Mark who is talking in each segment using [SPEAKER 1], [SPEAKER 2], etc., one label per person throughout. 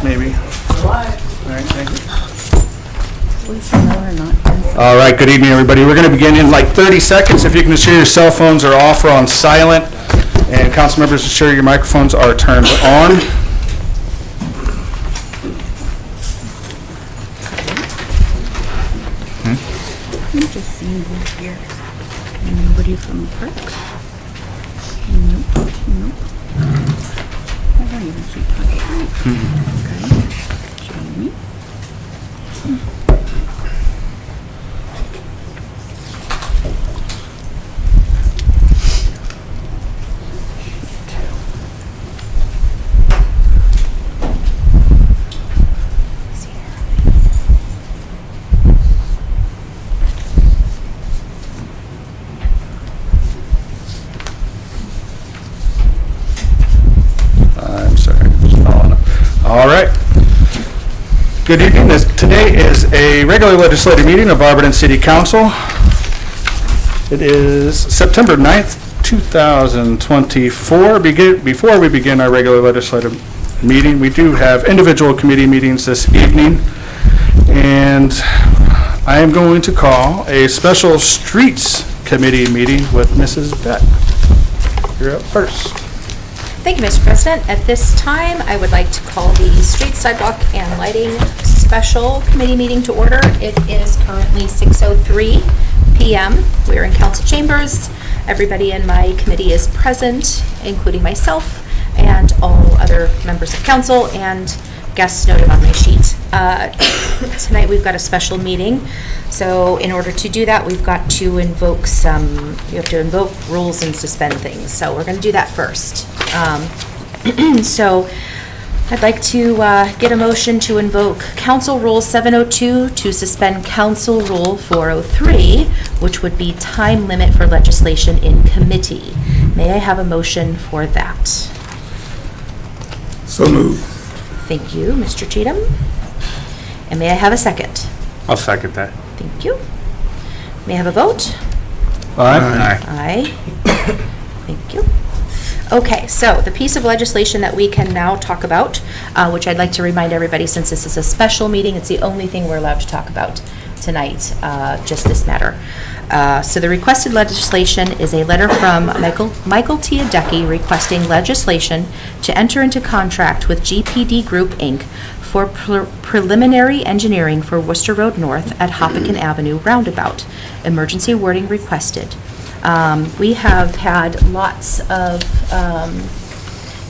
[SPEAKER 1] maybe. All right, thank you. All right, good evening, everybody. We're going to begin in like 30 seconds. If you can ensure your cell phones are off or on silent, and council members ensure your microphones are turned on.
[SPEAKER 2] I'm just seeing who's here. Anybody from Parks? Nope, nope. I don't even see Parks. Okay. Jamie.
[SPEAKER 1] I'm sorry, just following up. All right. Good evening. Today is a regular legislative meeting of Barberton City Council. It is September 9th, 2024. Before we begin our regular legislative meeting, we do have individual committee meetings this evening. And I am going to call a special streets committee meeting with Mrs. Beck. You're up first.
[SPEAKER 3] Thank you, Mr. President. At this time, I would like to call the Street, Sidewalk, and Lighting Special Committee meeting to order. It is currently 6:03 p.m. We are in council chambers. Everybody in my committee is present, including myself and all other members of council and guests noted on my sheet. Tonight we've got a special meeting, so in order to do that, we've got to invoke you have to invoke rules and suspend things. So we're going to do that first. So I'd like to get a motion to invoke Council Rule 702 to suspend Council Rule 403, which would be time limit for legislation in committee. May I have a motion for that?
[SPEAKER 4] So moved.
[SPEAKER 3] Thank you, Mr. Cheatham. And may I have a second?
[SPEAKER 5] I'll second that.
[SPEAKER 3] Thank you. May I have a vote?
[SPEAKER 1] Aye.
[SPEAKER 3] Aye. Thank you. Okay, so the piece of legislation that we can now talk about, which I'd like to remind everybody, since this is a special meeting, it's the only thing we're allowed to talk about tonight, just this matter. So the requested legislation is a letter from Michael Tiadecki requesting legislation to enter into contract with GPD Group, Inc. for preliminary engineering for Worcester Road North at Hoppekin Avenue roundabout. Emergency wording requested. We have had lots of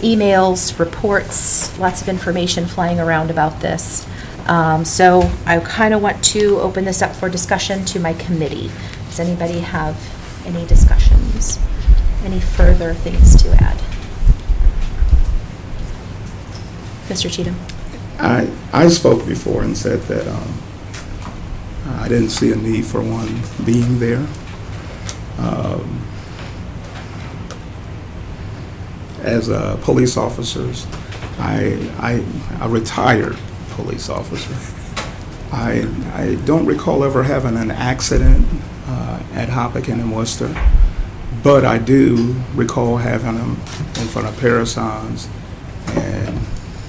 [SPEAKER 3] emails, reports, lots of information flying around about this. So I kind of want to open this up for discussion to my committee. Does anybody have any discussions? Any further things to add? Mr. Cheatham?
[SPEAKER 4] I spoke before and said that I didn't see a need for one being there. As police officers, a retired police officer. I don't recall ever having an accident at Hoppekin and Worcester, but I do recall having them in front of Parisons and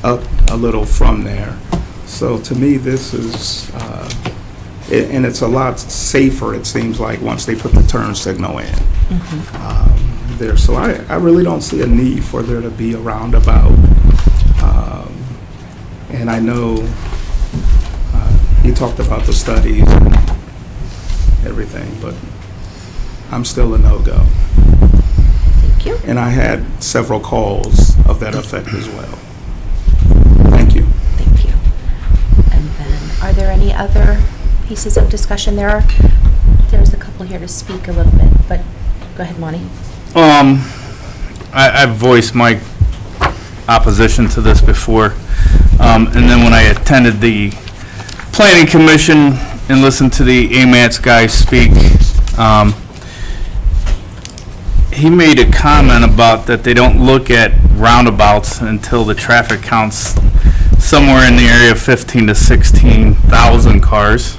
[SPEAKER 4] up a little from there. So to me, this is, and it's a lot safer, it seems like, once they put the turn signal in. There. So I really don't see a need for there to be a roundabout. And I know he talked about the studies and everything, but I'm still a no-go.
[SPEAKER 3] Thank you.
[SPEAKER 4] And I had several calls of that effect as well. Thank you.
[SPEAKER 3] Thank you. And then, are there any other pieces of discussion? There's a couple here to speak a little bit, but go ahead, Monty.
[SPEAKER 5] I've voiced my opposition to this before, and then when I attended the Planning Commission and listened to the AMATS guy speak, he made a comment about that they don't look at roundabouts until the traffic counts somewhere in the area of 15 to 16,000 cars,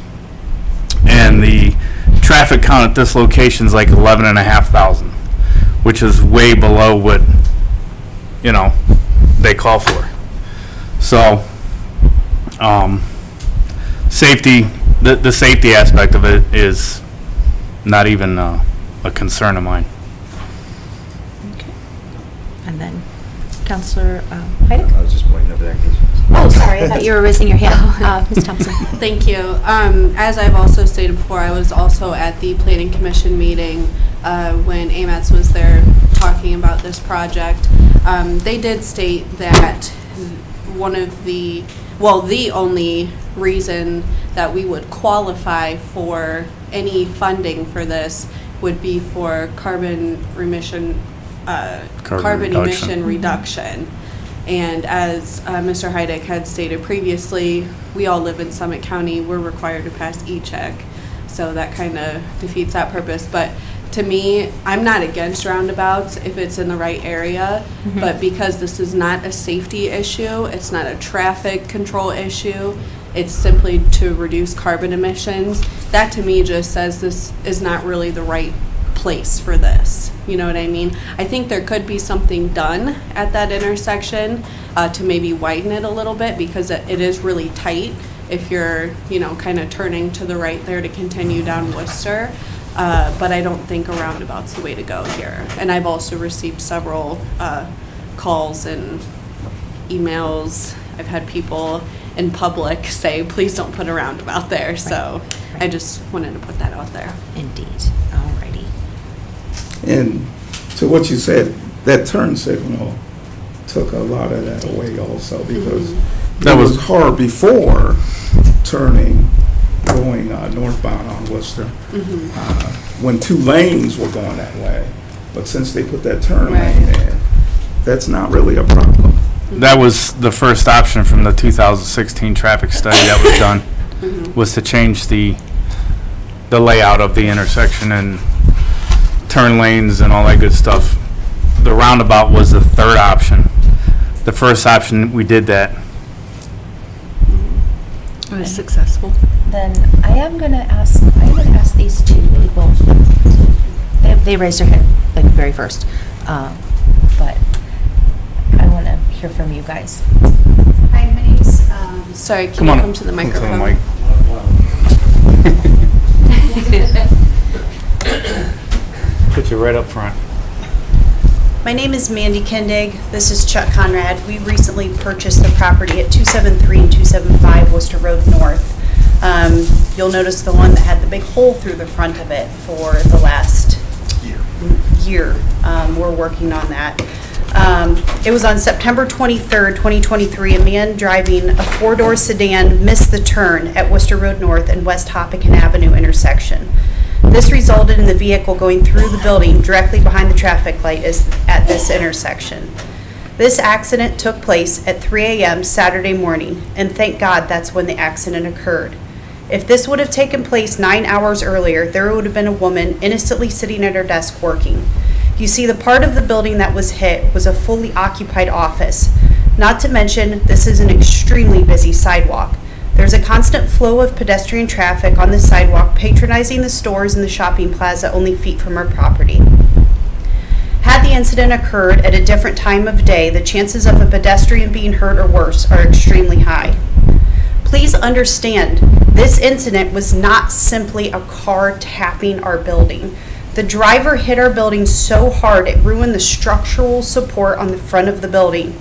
[SPEAKER 5] and the traffic count at this location is like 11,500, which is way below what, they call for. So Safety, the safety aspect of it is not even a concern of mine.
[SPEAKER 3] And then Counselor Heidick?
[SPEAKER 6] I was just pointing over there in case.
[SPEAKER 3] Oh, sorry, I thought you were raising your hand. Ms. Thompson?
[SPEAKER 7] Thank you. As I've also stated before, I was also at the Planning Commission meeting when AMATS was there talking about this project. They did state that the only reason that we would qualify for any funding for this would be for carbon emission reduction. And as Mr. Heidick had stated previously, we all live in Summit County. We're required to pass e-check. So that kind of defeats that purpose. But to me, I'm not against roundabouts if it's in the right area. But because this is not a safety issue, it's not a traffic control issue, it's simply to reduce carbon emissions, that to me just says this is not really the right place for this. You know what I mean? I think there could be something done at that intersection to maybe widen it a little bit, because it is really tight if you're, kind of turning to the right there to continue down Worcester. But I don't think a roundabout's the way to go here. And I've also received several calls and emails. I've had people in public say, please don't put a roundabout there. So I just wanted to put that out there.
[SPEAKER 3] Indeed. Alrighty.
[SPEAKER 4] And to what you said, that turn signal took a lot of that away also, because that was hard before turning, going northbound on Worcester, when 2 lanes were going that way. But since they put that turn lane in, that's not really a problem.
[SPEAKER 5] That was the first option from the 2016 traffic study that was done, was to change the layout of the intersection and turn lanes and all that good stuff. The roundabout was the third option. The first option, we did that.
[SPEAKER 7] It was successful.
[SPEAKER 3] Then I'm going to ask these two people. They raised their hand like very first, but I want to hear from you guys.
[SPEAKER 7] Hi, my name's, sorry, can you come to the
[SPEAKER 5] Come to
[SPEAKER 7] microphone?
[SPEAKER 5] mic. Put you right up front.
[SPEAKER 8] My name is Mandy Kindig. This is Chuck Conrad. We recently purchased the property at 273 and 275 Worcester Road North. You'll notice the one that had the big hole through the front of it for the last year. We're working on that. It was on September 23rd, 2023. A man driving a 4-door sedan missed the turn at Worcester Road North and West Hopkinton Avenue intersection. This resulted in the vehicle going through the building directly behind the traffic light at this intersection. This accident took place at 3 a.m. Saturday morning, and thank God that's when the accident occurred. If this would have taken place 9 hours earlier, there would have been a woman innocently sitting at her desk working. You see, the part of the building that was hit was a fully occupied office. Not to mention, this is an extremely busy sidewalk. There's a constant flow of pedestrian traffic on the sidewalk, patronizing the stores and the shopping plaza only feet from our property. Had the incident occurred at a different time of day, the chances of a pedestrian being hurt or worse are extremely high. Please understand, this incident was not simply a car tapping our building. The driver hit our building so hard it ruined the structural support on the front of the building.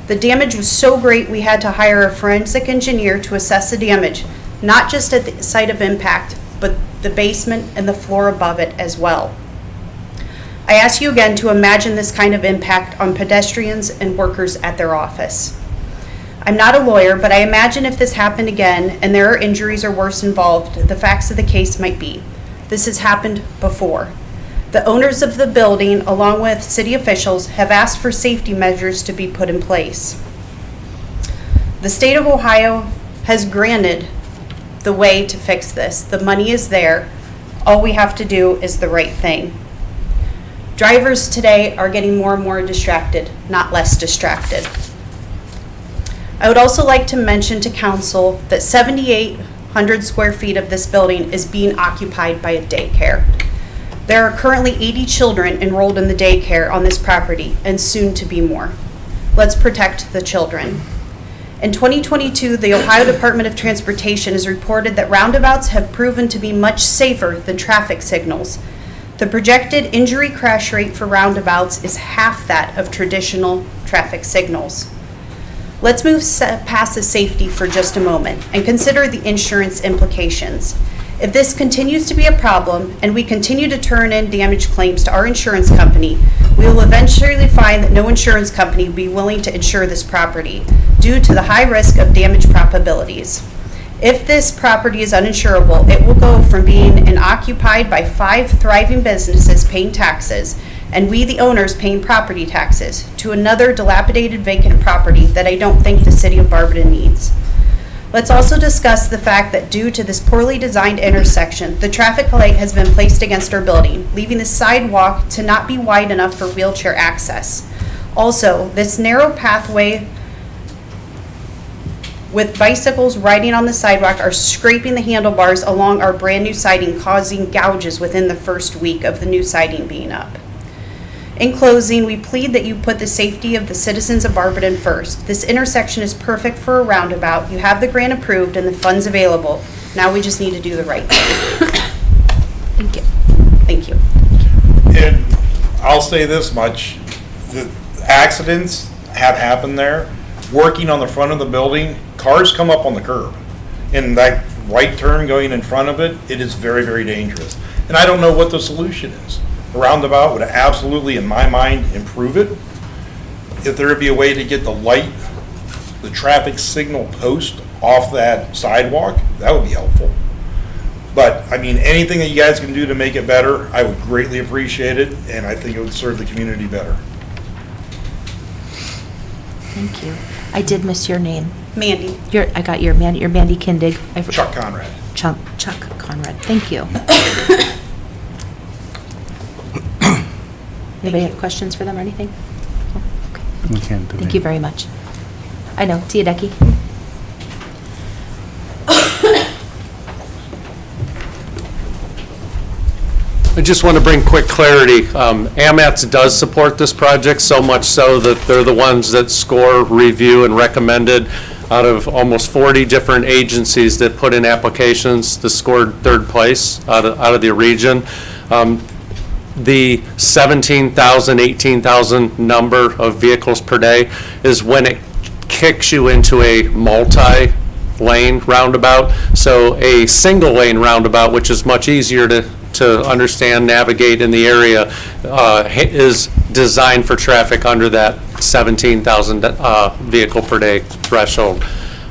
[SPEAKER 8] The damage was so great we had to hire a forensic engineer to assess the damage, not just at the site of impact, but the basement and the floor above it as well. I ask you again to imagine this kind of impact on pedestrians and workers at their office. I'm not a lawyer, but I imagine if this happened again and there are injuries or worse involved, the facts of the case might be. This has happened before. The owners of the building, along with city officials, have asked for safety measures to be put in place. The state of Ohio has granted the way to fix this. The money is there. All we have to do is the right thing. Drivers today are getting more and more distracted, not less distracted. I would also like to mention to council that 7,800 square feet of this building is being occupied by a daycare. There are currently 80 children enrolled in the daycare on this property, and soon to be more. Let's protect the children. In 2022, the Ohio Department of Transportation has reported that roundabouts have proven to be much safer than traffic signals. The projected injury crash rate for roundabouts is half that of traditional traffic signals. Let's move past the safety for just a moment and consider the insurance implications. If this continues to be a problem and we continue to turn in damage claims to our insurance company, we will eventually find that no insurance company will be willing to insure this property due to the high risk of damage probabilities. If this property is uninsurable, it will go from being occupied by 5 thriving businesses paying taxes, and we, the owners, paying property taxes, to another dilapidated vacant property that I don't think the city of Barberton needs. Let's also discuss the fact that due to this poorly designed intersection, the traffic light has been placed against our building, leaving the sidewalk to not be wide enough for wheelchair access. Also, this narrow pathway with bicycles riding on the sidewalk are scraping the handlebars along our brand new siding, causing gouges within the first week of the new siding being up. In closing, we plead that you put the safety of the citizens of Barberton first. This intersection is perfect for a roundabout. You have the grant approved and the funds available. Now we just need to do the right thing.
[SPEAKER 3] Thank you.
[SPEAKER 8] Thank you.
[SPEAKER 6] And I'll say this much, the accidents have happened there. Working on the front of the building, cars come up on the curb. And that right turn going in front of it, it is very, very dangerous. And I don't know what the solution is. A roundabout would absolutely, in my mind, improve it. If there would be a way to get the light, the traffic signal post off that sidewalk, that would be helpful. But, I mean, anything that you guys can do to make it better, I would greatly appreciate it, and I think it would serve the community better.
[SPEAKER 9] Thank you. I did miss your name.
[SPEAKER 8] Mandy.
[SPEAKER 9] I got your Mandy Kindig.
[SPEAKER 6] Chuck Conrad.
[SPEAKER 9] Chuck Conrad. Thank you. Anybody have questions for them or anything? No? Okay.
[SPEAKER 5] We can't do
[SPEAKER 9] Thank
[SPEAKER 5] that.
[SPEAKER 9] you very much. I know. Tia Decky.
[SPEAKER 10] I just want to bring quick clarity. AMATS does support this project, so much so that they're the ones that score, review, and recommended out of almost 40 different agencies that put in applications. This scored third place out of the region. The 17,000, 18,000 number of vehicles per day is when it kicks you into a multi-lane roundabout. So a single-lane roundabout, which is much easier to understand, navigate in the area, is designed for traffic under that 17,000 vehicle per day threshold.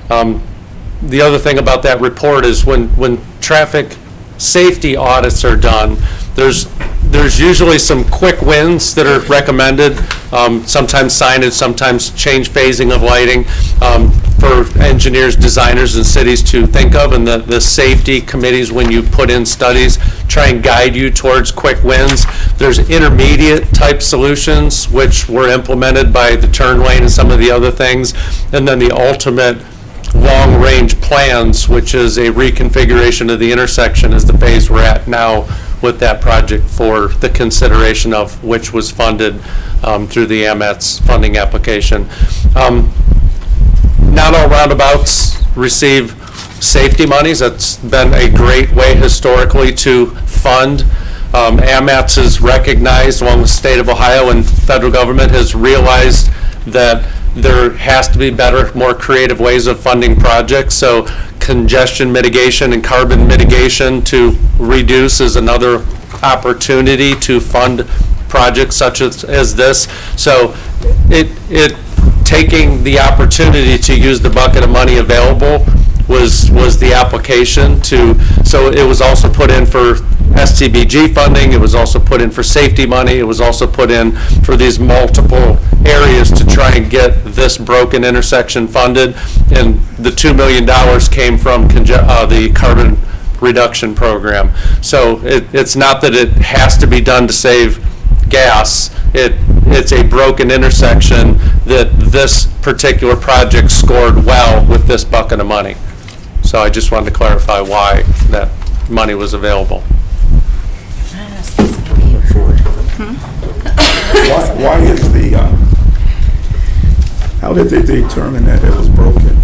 [SPEAKER 10] The other thing about that report is when traffic safety audits are done, there's usually some quick wins that are recommended, sometimes signage, sometimes change phasing of lighting, for engineers, designers, and cities to think of, and the safety committees, when you put in studies, try and guide you towards quick wins. There's intermediate type solutions, which were implemented by the turn lane and some of the other things, and then the ultimate long-range plans, which is a reconfiguration of the intersection, is the phase we're at now with that project, for the consideration of which was funded through the AMATS funding application. Not all roundabouts receive safety monies. That's been a great way historically to fund. AMATS is recognized, along with the state of Ohio, and federal government has realized that there has to be better, more creative ways of funding projects. So congestion mitigation and carbon mitigation to reduce is another opportunity to fund projects such as this. So it taking the opportunity to use the bucket of money available was the application to, so it was also put in for STBG funding, it was also put in for safety money, it was also put in for these multiple areas to try and get this broken intersection funded, and the $2 million came from the carbon reduction program. So it's not that it has to be done to save gas, it's a broken intersection that this particular project scored well with this bucket of money. So I just wanted to clarify why that money was available.
[SPEAKER 4] Why is the How did they determine that it was broken?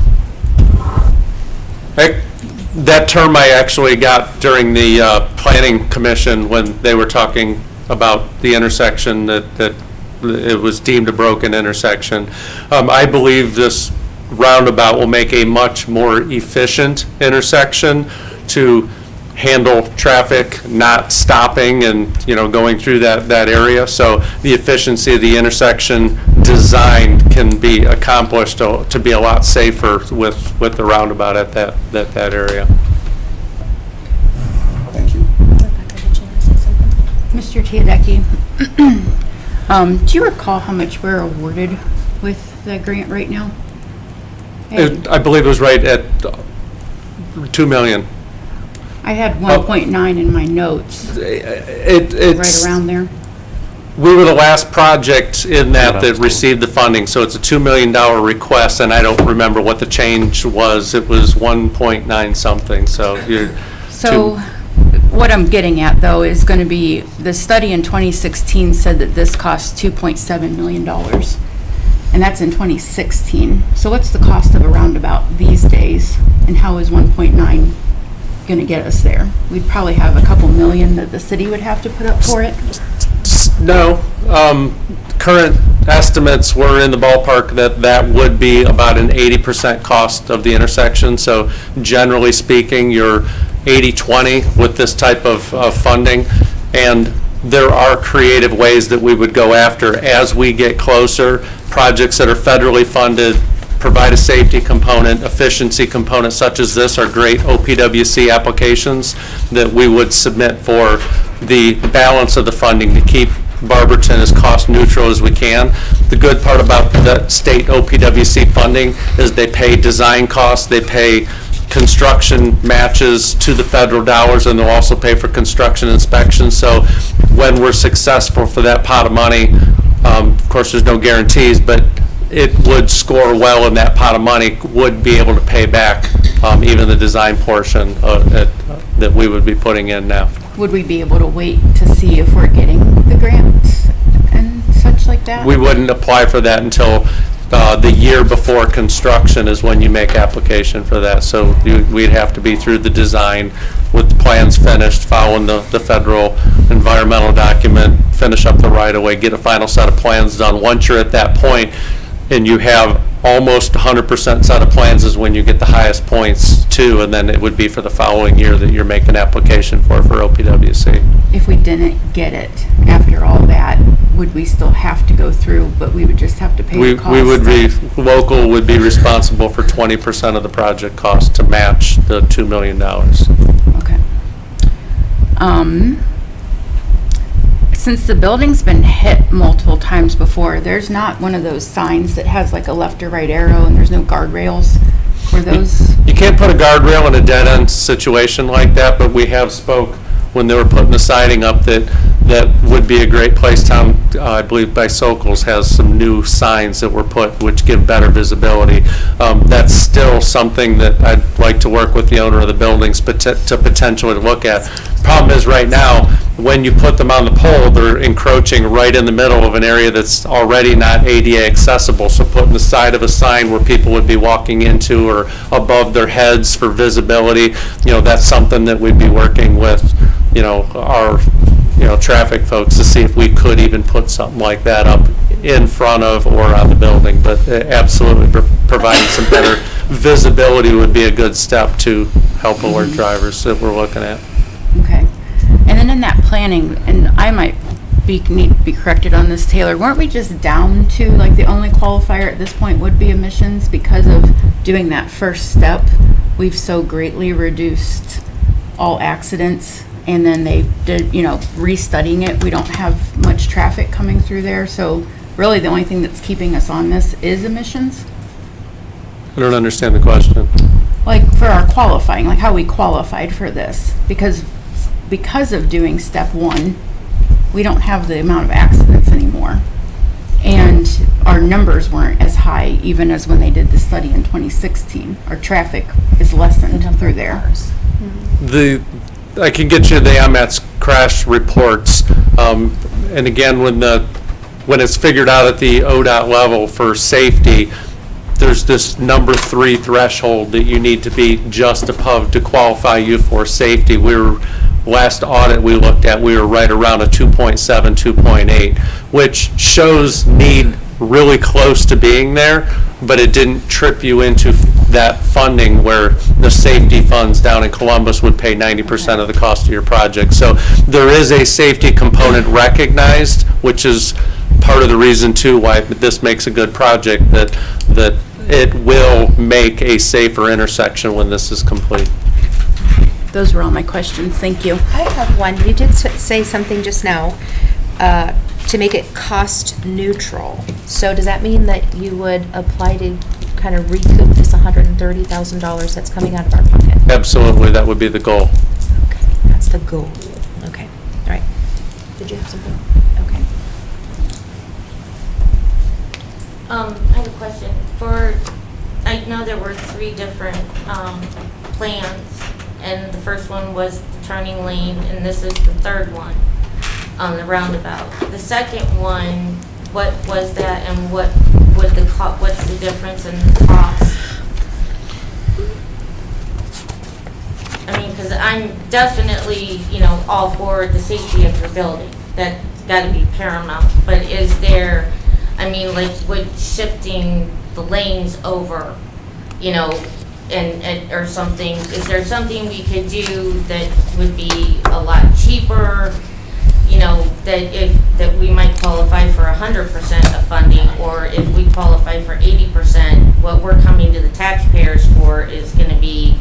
[SPEAKER 10] That term I actually got during the planning commission when they were talking about the intersection, that it was deemed a broken intersection. I believe this roundabout will make a much more efficient intersection to handle traffic not stopping and, going through that area. So the efficiency of the intersection design can be accomplished to be a lot safer with the roundabout at that area.
[SPEAKER 4] Thank you.
[SPEAKER 2] Mr. Teodecki, do you recall how much we're awarded with the grant right now?
[SPEAKER 10] I believe it was right at 2 million.
[SPEAKER 2] I had 1.9 in my notes, right around there.
[SPEAKER 10] We were the last project in that received the funding, so it's a $2 million request, and I don't remember what the change was. It was 1.9 something, so you're.
[SPEAKER 2] So what I'm getting at, though, is going to be, the study in 2016 said that this costs $2.7 million, and that's in 2016. So what's the cost of a roundabout these days, and how is 1.9 going to get us there? We'd probably have a couple million that the city would have to put up for it.
[SPEAKER 10] No, current estimates were in the ballpark that would be about an 80% cost of the intersection. So generally speaking, you're 80-20 with this type of funding. And there are creative ways that we would go after as we get closer. Projects that are federally funded provide a safety component, efficiency component such as this are great OPWC applications that we would submit for the balance of the funding to keep Barberton as cost neutral as we can. The good part about the state OPWC funding is they pay design costs, they pay construction matches to the federal dollars, and they'll also pay for construction inspections. So when we're successful for that pot of money, of course there's no guarantees, but it would score well in that pot of money, would be able to pay back even the design portion that we would be putting in now.
[SPEAKER 2] Would we be able to wait to see if we're getting the grants and such like that?
[SPEAKER 10] We wouldn't apply for that until the year before construction is when you make application for that. So we'd have to be through the design with the plans finished, following the federal environmental document, finish up the right-of-way, get a final set of plans done. Once you're at that point and you have almost 100% set of plans is when you get the highest points too, and then it would be for the following year that you're making application for OPWC.
[SPEAKER 2] If we didn't get it after all that, would we still have to go through, but we would just have to pay the cost?
[SPEAKER 10] We would be, local would be responsible for 20% of the project cost to match the $2 million.
[SPEAKER 2] Okay. Since the building's been hit multiple times before, there's not one of those signs that has like a left or right arrow and there's no guardrails for those?
[SPEAKER 10] You can't put a guardrail in a dead-end situation like that, but we have spoke when they were putting the siding up that would be a great place. Town, I believe by Sokol's has some new signs that were put which give better visibility. That's still something that I'd like to work with the owner of the buildings to potentially look at. Problem is right now, when you put them on the pole, they're encroaching right in the middle of an area that's already not ADA accessible. So putting the side of a sign where people would be walking into or above their heads for visibility, that's something that we'd be working with, our, traffic folks to see if we could even put something like that up in front of or on the building. But absolutely providing some better visibility would be a good step to help alert drivers that we're looking at.
[SPEAKER 2] Okay. And then in that planning, and I might need to be corrected on this, Taylor, weren't we just down to, like, the only qualifier at this point would be emissions because of doing that first step? We've so greatly reduced all accidents, and then they did, restudying it, we don't have much traffic coming through there, so really the only thing that's keeping us on this is emissions?
[SPEAKER 10] I don't understand the question.
[SPEAKER 2] Like for our qualifying, like how we qualified for this, because of doing step one, we don't have the amount of accidents anymore. And our numbers weren't as high even as when they did the study in 2016. Our traffic is lessened through there.
[SPEAKER 10] I can get you the AMAT's crash reports, and again, when it's figured out at the ODOT level for safety, there's this number 3 threshold that you need to be just above to qualify you for safety. Last audit we looked at, we were right around a 2.7, 2.8, which shows need really close to being there, but it didn't trip you into that funding where the safety funds down in Columbus would pay 90% of the cost of your project. So there is a safety component recognized, which is part of the reason too why this makes a good project, that it will make a safer intersection when this is complete.
[SPEAKER 2] Those were all my questions. Thank you.
[SPEAKER 3] I have one. You did say something just now, to make it cost neutral. So does that mean that you would apply to kind of recoup this $130,000 that's coming out of our pocket?
[SPEAKER 10] Absolutely, that would be the goal.
[SPEAKER 3] Okay, that's the goal. Okay, all right. Did you have something? Okay.
[SPEAKER 11] I have a question. I know there were 3 different plans, and the first one was the turning lane, and this is the third one, the roundabout. The second one, what was that, and what's the difference in the cost? I mean, because I'm definitely, all for the safety of your building. That's got to be paramount. But is there, would shifting the lanes over, and or something, is there something we could do that would be a lot cheaper, that we might qualify for 100% of funding, or if we qualify for 80%, what we're coming to the taxpayers for is going to be,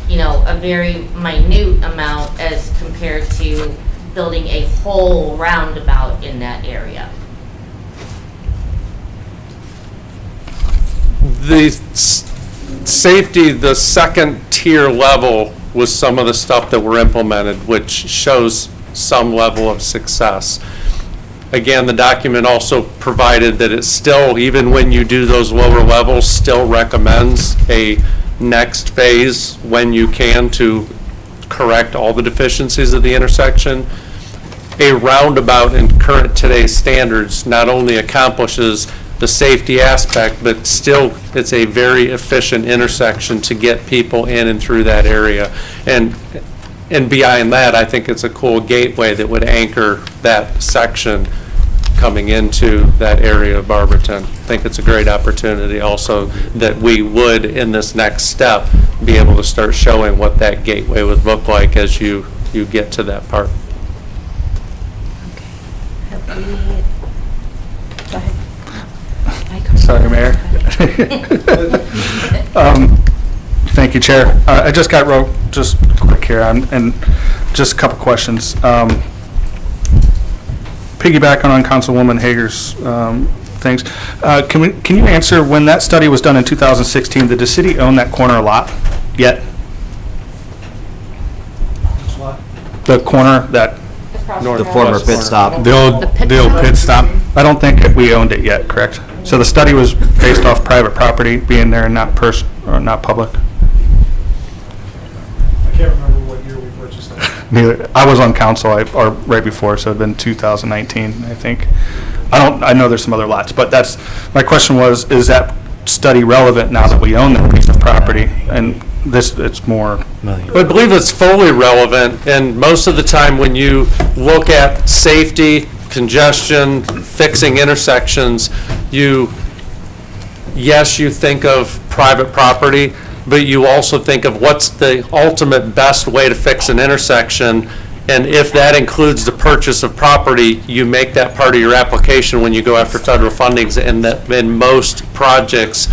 [SPEAKER 11] a very minute amount as compared to building a whole roundabout in that area.
[SPEAKER 10] The safety, the second tier level was some of the stuff that were implemented, which shows some level of success. Again, the document also provided that it still, even when you do those lower levels, still recommends a next phase when you can to correct all the deficiencies of the intersection. A roundabout in current today's standards not only accomplishes the safety aspect, but still it's a very efficient intersection to get people in and through that area. And beyond that, I think it's a cool gateway that would anchor that section coming into that area of Barberton. I think it's a great opportunity also that we would, in this next step, be able to start showing what that gateway would look like as you get to that part.
[SPEAKER 3] Have we, go ahead.
[SPEAKER 1] Sorry, Mayor. Thank you, Chair. I just got just quick here, and just a couple questions. Piggybacking on Councilwoman Hager's things, can you answer, when that study was done in 2016, did the city own that corner lot yet? The corner that
[SPEAKER 12] The former pit stop.
[SPEAKER 5] The old pit stop.
[SPEAKER 1] I don't think we owned it yet, correct? So the study was based off private property being there and not not public?
[SPEAKER 13] I can't remember what year we purchased that.
[SPEAKER 1] Neither. I was on council, or right before, so it'd been 2019, I think. I know there's some other lots, but my question was, is that study relevant now that we own that piece of property? And it's more.
[SPEAKER 10] I believe it's fully relevant, and most of the time when you look at safety, congestion, fixing intersections, you think of private property, but you also think of what's the ultimate best way to fix an intersection. And if that includes the purchase of property, you make that part of your application when you go after federal fundings. And that in most projects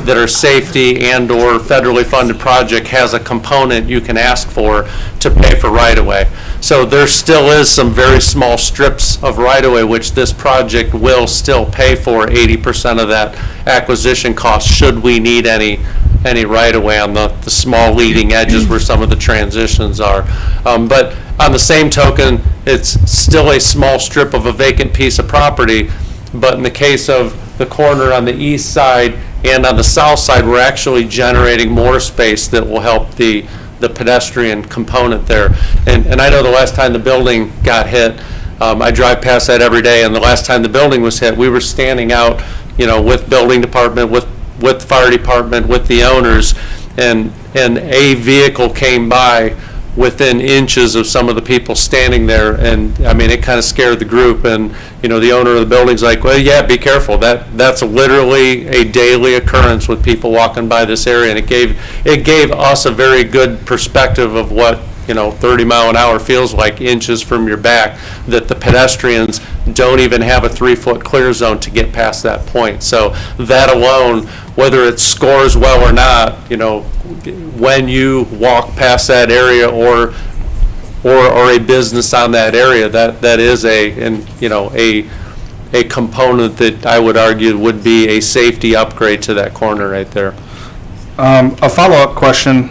[SPEAKER 10] that are safety and or federally funded project has a component you can ask for to pay for right-of-way. So there still is some very small strips of right-of-way which this project will still pay for 80% of that acquisition cost should we need any right-of-way on the small leading edges where some of the transitions are. But on the same token, it's still a small strip of a vacant piece of property, but in the case of the corner on the east side and on the south side, we're actually generating more space that will help the pedestrian component there. And I know the last time the building got hit, I drive past that every day, and the last time the building was hit, we were standing out, with building department, with with the fire department, with the owners, and a vehicle came by within inches of some of the people standing there, and I mean, it kind of scared the group, and the owner of the building's like, well, yeah, be careful, that's literally a daily occurrence with people walking by this area, and it gave us a very good perspective of what 30 mile an hour feels like inches from your back, that the pedestrians don't even have a 3-foot clear zone to get past that point. So that alone, whether it scores well or not, when you walk past that area or a business on that area, that is a component that I would argue would be a safety upgrade to that corner right there.
[SPEAKER 1] A follow-up question,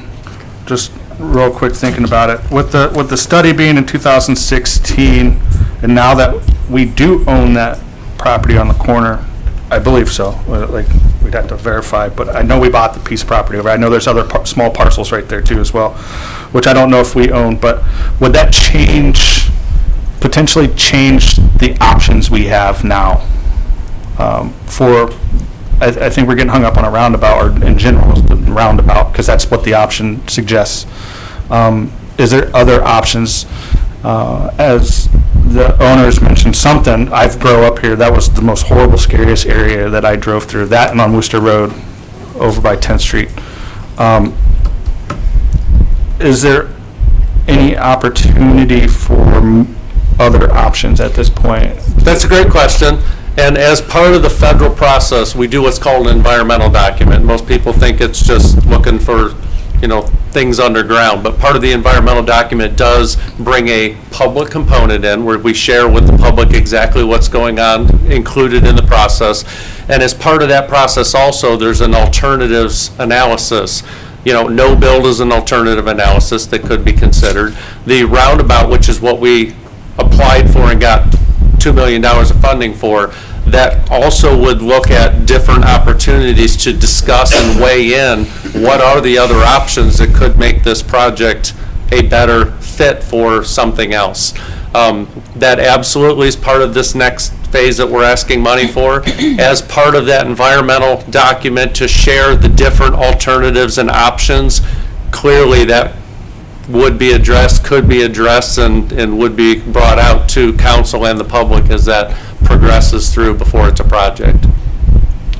[SPEAKER 1] just real quick thinking about it. With the study being in 2016, and now that we do own that property on the corner, I believe so. Like, we'd have to verify, but I know we bought the piece of property over. I know there's other small parcels right there too as well, which I don't know if we own. But would that potentially change the options we have now for? I think we're getting hung up on a roundabout, or in general, the roundabout, because that's what the option suggests. Is there other options? As the owners mentioned something, I've grown up here, that was the most horrible, scariest area that I drove through, that and on Worcester Road over by 10th Street. Is there any opportunity for other options at this point?
[SPEAKER 10] That's a great question. And as part of the federal process, we do what's called an environmental document. Most people think it's just looking for, things underground. But part of the environmental document does bring a public component in where we share with the public exactly what's going on included in the process. And as part of that process also, there's an alternatives analysis. No build is an alternative analysis that could be considered. The roundabout, which is what we applied for and got $2 million of funding for, that also would look at different opportunities to discuss and weigh in what are the other options that could make this project a better fit for something else. That absolutely is part of this next phase that we're asking money for, as part of that environmental document to share the different alternatives and options. Clearly that would be addressed, could be addressed, and would be brought out to council and the public as that progresses through before it's a project.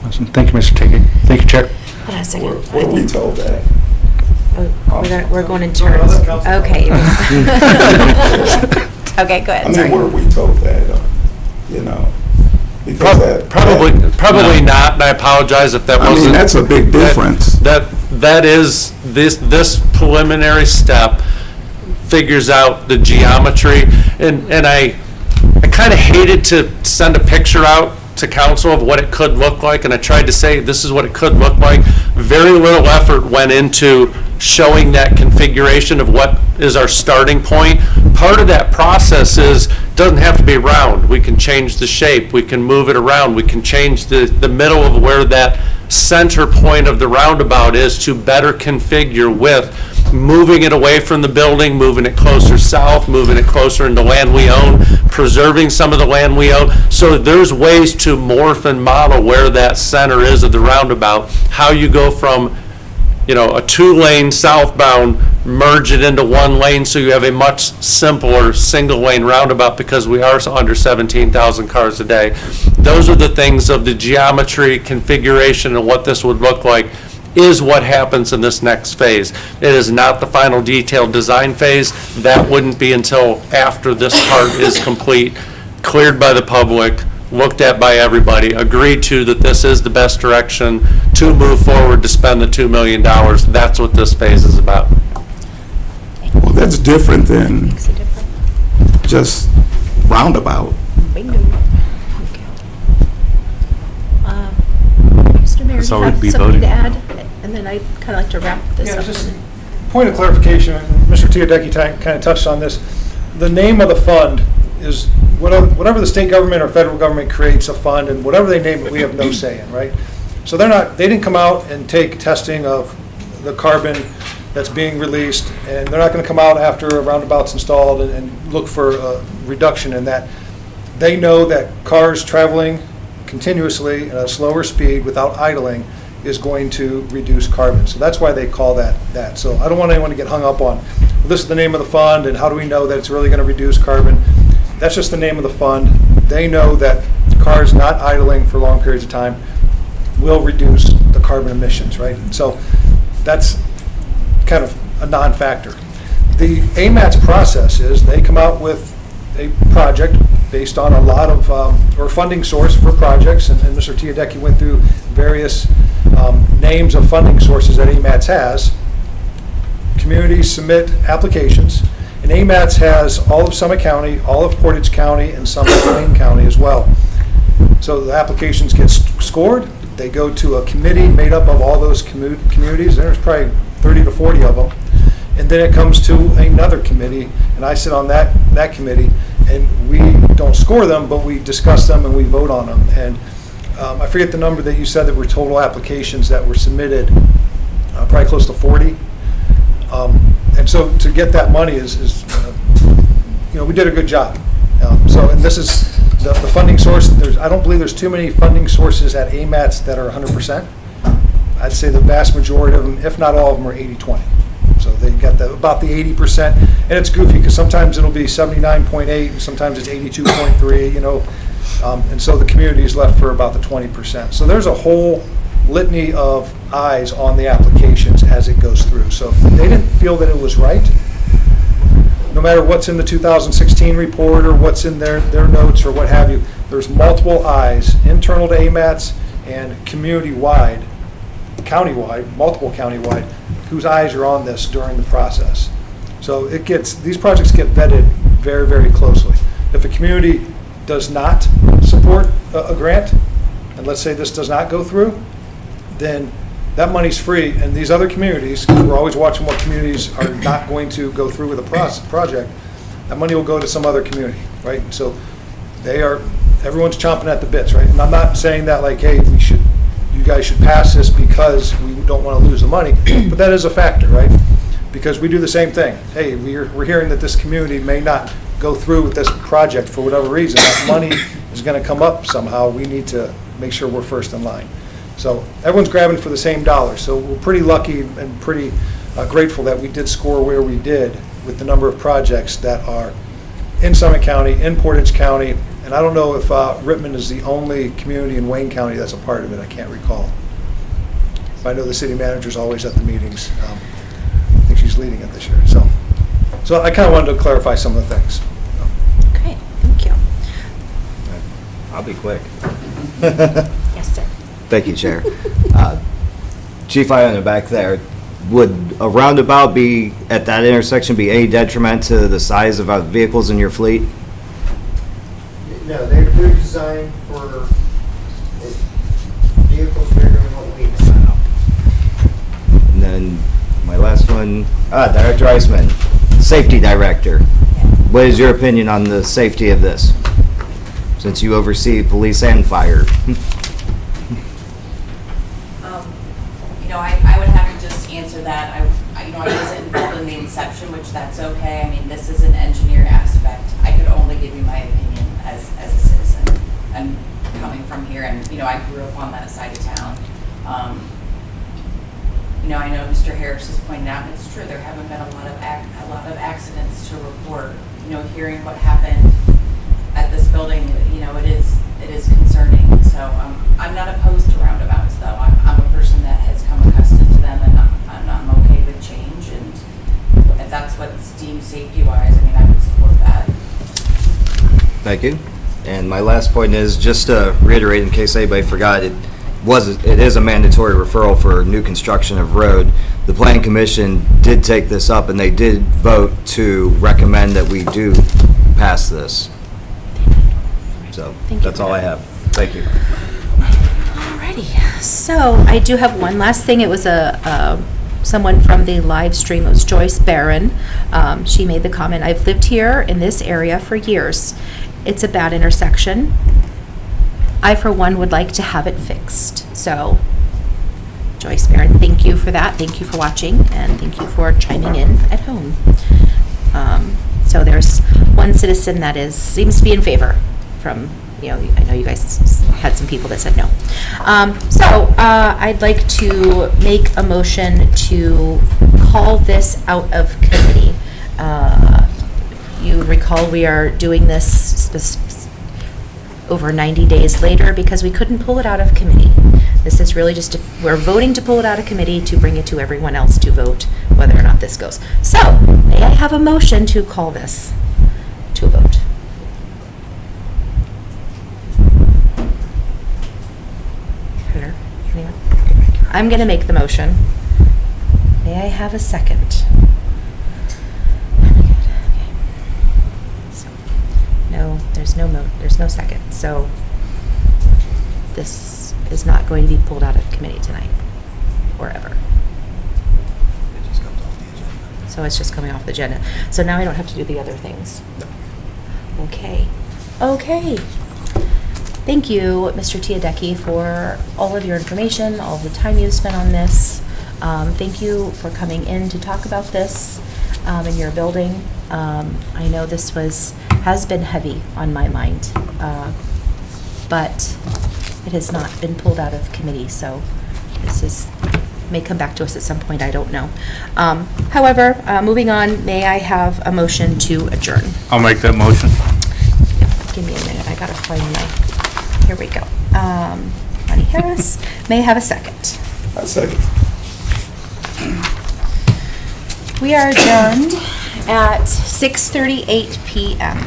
[SPEAKER 1] Awesome. Thank you, Mr. Tickey. Thank you, Chair.
[SPEAKER 3] Hold on a second.
[SPEAKER 4] Were we told that?
[SPEAKER 3] We're going in turns. Okay. Okay, go ahead.
[SPEAKER 4] I mean,
[SPEAKER 3] Sorry.
[SPEAKER 4] were we told that? Because
[SPEAKER 10] Probably not, and I apologize if that wasn't.
[SPEAKER 4] I mean, that's a big difference.
[SPEAKER 10] That is, this preliminary step figures out the geometry, and I kind of hated to send a picture out to council of what it could look like, and I tried to say this is what it could look like. Very little effort went into showing that configuration of what is our starting point. Part of that process doesn't have to be round. We can change the shape, we can move it around, we can change the middle of where that center point of the roundabout is to better configure with moving it away from the building, moving it closer south, moving it closer into land we own, preserving some of the land we own. So there's ways to morph and model where that center is of the roundabout, how you go from a 2-lane southbound, merge it into 1 lane so you have a much simpler single-lane roundabout, because we are under 17,000 cars a day. Those are the things of the geometry, configuration, and what this would look like is what happens in this next phase. It is not the final detailed design phase. That wouldn't be until after this part is complete, cleared by the public, looked at by everybody, agreed to that this is the best direction to move forward to spend the $2 million. That's what this phase is about.
[SPEAKER 4] Well, that's different than just roundabout.
[SPEAKER 3] Bingo. Mr. Mayor,
[SPEAKER 5] So
[SPEAKER 3] do you
[SPEAKER 5] we'd
[SPEAKER 3] have
[SPEAKER 5] be
[SPEAKER 3] something to
[SPEAKER 5] voting.
[SPEAKER 3] add? And then I'd kind of like to wrap this
[SPEAKER 13] Yeah,
[SPEAKER 3] up.
[SPEAKER 13] just point of clarification, Mr. Teodecki kind of touched on this. The name of the fund is whatever the state government or federal government creates a fund, and whatever they name it, we have no say in, right? So they didn't come out and take testing of the carbon that's being released, and they're not going to come out after a roundabout's installed and look for a reduction in that. They know that cars traveling continuously at a slower speed without idling is going to reduce carbon. So that's why they call that. So I don't want anyone to get hung up on, well, this is the name of the fund, and how do we know that it's really going to reduce carbon? That's just the name of the fund. They know that cars not idling for long periods of time will reduce the carbon emissions, right? And so that's kind of a non-factor. The AMAT's process is they come out with a project based on a lot of, or funding source for projects, and Mr. Teodecki went through various names of funding sources that AMAT's has. Communities submit applications, and AMAT's has all of Summit County, all of Portage County, and some of Wayne County as well. So the applications get scored, they go to a committee made up of all those communities, there's probably 30 to 40 of them, and then it comes to another committee, and I sit on that committee, and we don't score them, but we discuss them and we vote on them. And I forget the number that you said that were total applications that were submitted, probably close to 40. And so to get that money is we did a good job. And this is the funding source. I don't believe there's too many funding sources at AMATS that are 100%. I'd say the vast majority of them, if not all of them, are 80-20. So they got about the 80%, and it's goofy because sometimes it'll be 79.8, and sometimes it's 82.3, and so the community is left for about the 20%. So there's a whole litany of eyes on the applications as it goes through. So if they didn't feel that it was right, no matter what's in the 2016 report or what's in their notes or what have you, there's multiple eyes, internal to AMATS and community-wide, countywide, multiple countywide, whose eyes are on this during the process. So these projects get vetted very, very closely. If a community does not support a grant, and let's say this does not go through, then that money's free, and these other communities, because we're always watching what communities are not going to go through with a project, that money will go to some other community, right? So everyone's chomping at the bits, right? And I'm not saying that like, hey, you guys should pass this because we don't want to lose the money, but that is a factor, right? Because we do the same thing. Hey, we're hearing that this community may not go through with this project for whatever reason. That money is going to come up somehow. We need to make sure we're first in line. So everyone's grabbing for the same dollar. So we're pretty lucky and pretty grateful that we did score where we did with the number of projects that are in Summit County, in Portage County, and I don't know if Rittman is the only community in Wayne County that's a part of it. I can't recall. But I know the city manager's always at the meetings. I think she's leading it this year. So I kind of wanted to clarify some of the things.
[SPEAKER 3] Okay, thank you.
[SPEAKER 12] I'll be quick.
[SPEAKER 3] Yes, sir.
[SPEAKER 12] Thank you, Chair. Chief, I on the back there, would a roundabout be, at that intersection, be any detriment to the size of vehicles in your fleet?
[SPEAKER 14] No, they're designed for vehicles bigger than what we have.
[SPEAKER 12] And then my last one, Director Eisman, Safety Director. What is your opinion on the safety of this? Since you oversee police and fire.
[SPEAKER 15] I would have to just answer that. I wasn't involved in the inception, which that's okay. I mean, this is an engineer aspect. I could only give you my opinion as a citizen. I'm coming from here, and I grew up on that side of town. I know Mr. Harris has pointed out, and it's true, there haven't been a lot of accidents to report. Hearing what happened at this building, it is concerning. So I'm not opposed to roundabouts, though. I'm a person that has come accustomed to them, and I'm okay with change. And if that's what's deemed safety-wise, I would support that.
[SPEAKER 12] Thank you. And my last point is, just to reiterate in case anybody forgot, it is a mandatory referral for new construction of road. The Planning Commission did take this up, and they did vote to recommend that we do pass this. So that's all I have. Thank you.
[SPEAKER 3] Alrighty, so I do have one last thing. It was someone from the live stream. It was Joyce Barron. She made the comment, "I've lived here in this area for years. It's a bad intersection. I, for one, would like to have it fixed." So, Joyce Barron, thank you for that. Thank you for watching, and thank you for chiming in at home. So there's one citizen that seems to be in favor from
[SPEAKER 9] I know you guys had some people that said no. I'd like to make a motion to call this out of committee. You recall we are doing this over 90 days later because we couldn't pull it out of committee. This is really just, we're voting to pull it out of committee to bring it to everyone else to vote whether or not this goes. So, may I have a motion to call this to a vote? Heather, anyone? I'm going to make the motion. May I have a second? No, there's no second. So this is not going to be pulled out of committee tonight or ever. So it's just coming off the agenda. So now I don't have to do the other things. Okay. Okay. Thank you, Mr. Tiadecki, for all of your information, all the time you've spent on this. Thank you for coming in to talk about this in your building. I know this has been heavy on my mind, but it has not been pulled out of committee, so this may come back to us at some point, I don't know. However, moving on, may I have a motion to adjourn?
[SPEAKER 5] I'll make that motion.
[SPEAKER 9] Give me a minute, I gotta find here we go. Bonnie Harris, may I have a second?
[SPEAKER 4] A second.
[SPEAKER 9] We are adjourned at 6:38 p.m.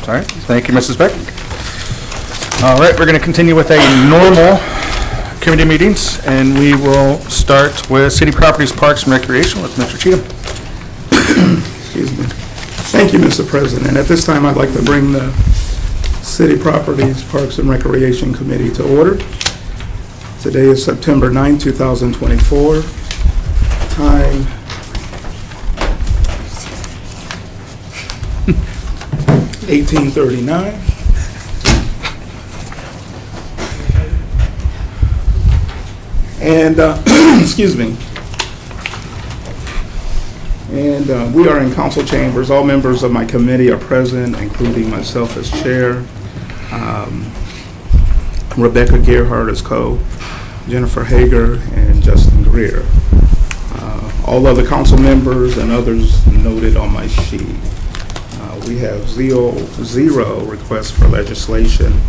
[SPEAKER 1] All right, thank you, Mrs. Beck. All right, we're going to continue with a normal committee meetings, and we will start with City Properties, Parks, and Recreation with Mr. Cheatham.
[SPEAKER 4] Excuse me. Thank you, Mr. President. At this time, I'd like to bring the City Properties, Parks, and Recreation Committee to order. Today is September 9, 2024. Time 18:39. And, excuse me. And we are in council chambers. All members of my committee are present, including myself as chair, Rebecca Gerhardt as co, Jennifer Hager, and Justin Greer. All other council members and others noted on my sheet. We have zero requests for legislation,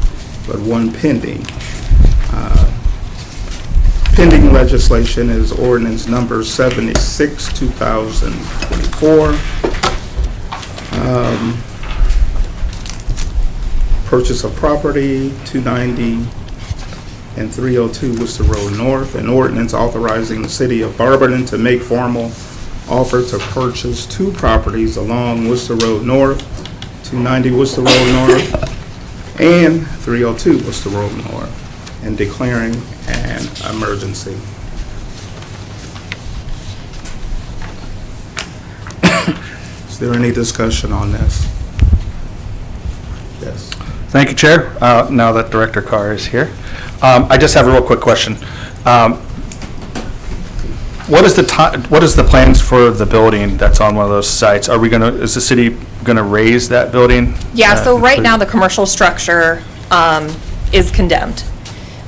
[SPEAKER 4] but one pending. Pending legislation is ordinance number 76, 2024. Purchase of property, 290 and 302 Worcester Road North, an ordinance authorizing the city of Barberton to make formal offer to purchase two properties along Worcester Road North, 290 Worcester Road North, and 302 Worcester Road North, and declaring an emergency. Is there any discussion on this? Yes.
[SPEAKER 1] Thank you, Chair. Now that Director Carr is here, I just have a real quick question. What is the plans for the building that's on one of those sites? Is the city gonna raise that building?
[SPEAKER 16] Yeah, so right now the commercial structure is condemned.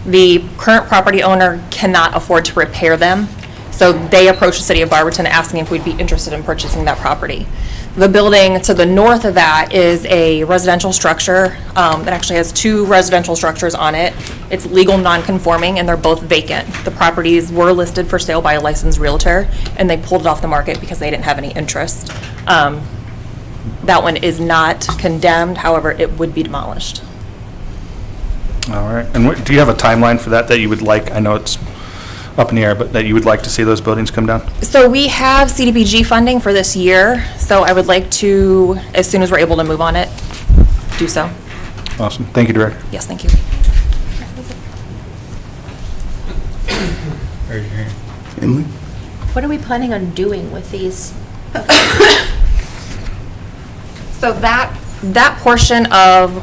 [SPEAKER 16] The current property owner cannot afford to repair them, so they approached the city of Barberton asking if we'd be interested in purchasing that property. The building to the north of that is a residential structure that actually has two residential structures on it. It's legal non-conforming and they're both vacant. The properties were listed for sale by a licensed realtor and they pulled it off the market because they didn't have any interest. That one is not condemned, however, it would be demolished.
[SPEAKER 1] All right, and do you have a timeline for that you would like, I know it's up in the air, but that you would like to see those buildings come down?
[SPEAKER 16] So we have CDBG funding for this year, so I would like to, as soon as we're able to move on it, do so.
[SPEAKER 1] Awesome, thank you, Director.
[SPEAKER 16] Yes, thank you.
[SPEAKER 4] Emily?
[SPEAKER 9] What are we planning on doing with these?
[SPEAKER 16] So that portion of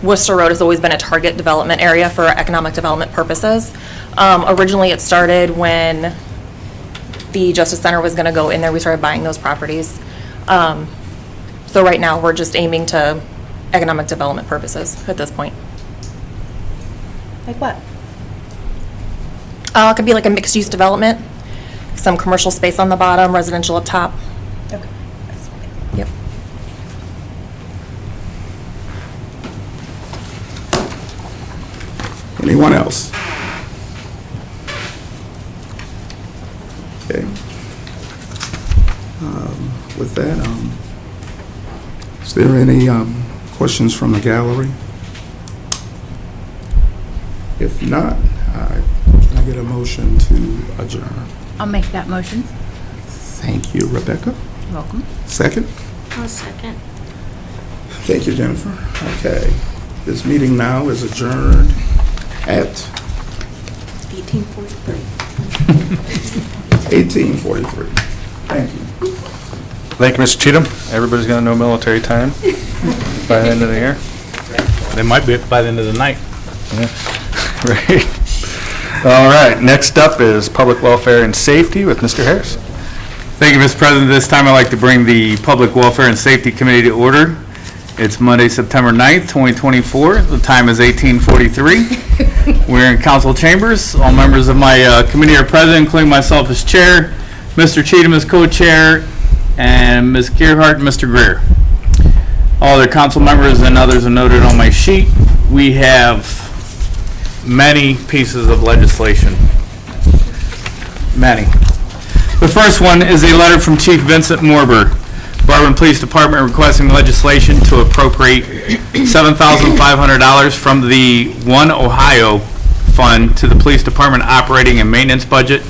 [SPEAKER 16] Worcester Road has always been a target development area for economic development purposes. Originally, it started when the Justice Center was going to go in there. We started buying those properties. So right now, we're just aiming to economic development purposes at this point.
[SPEAKER 9] Like what?
[SPEAKER 16] It could be like a mixed-use development, some commercial space on the bottom, residential up top.
[SPEAKER 9] Okay.
[SPEAKER 16] Yep.
[SPEAKER 4] Anyone else? Okay. With that, is there any questions from the gallery? If not, can I get a motion to adjourn?
[SPEAKER 2] I'll make that motion.
[SPEAKER 4] Thank you, Rebecca.
[SPEAKER 2] You're welcome.
[SPEAKER 4] Second?
[SPEAKER 11] I'll second.
[SPEAKER 4] Thank you, Jennifer. Okay. This meeting now is adjourned at
[SPEAKER 7] 1843.
[SPEAKER 4] 18:43. Thank you.
[SPEAKER 1] Thank you, Mr. Cheatham. Everybody's going to know military time by the end of the year.
[SPEAKER 5] They might be by the end of the night.
[SPEAKER 1] Right. All right, next up is Public Welfare and Safety with Mr. Harris.
[SPEAKER 5] Thank you, Mr. President. This time I'd like to bring the Public Welfare and Safety Committee to order. It's Monday, September 9th, 2024. The time is 18:43. We're in council chambers. All members of my committee are present, including myself as chair, Mr. Cheatham as co-chair, and Ms. Gearhart and Mr. Greer. All other council members and others are noted on my sheet. We have many pieces of legislation. Many. The first one is a letter from Chief Vincent Morber, Barberton Police Department, requesting legislation to appropriate $7,500 from the One Ohio Fund to the Police Department operating and maintenance budget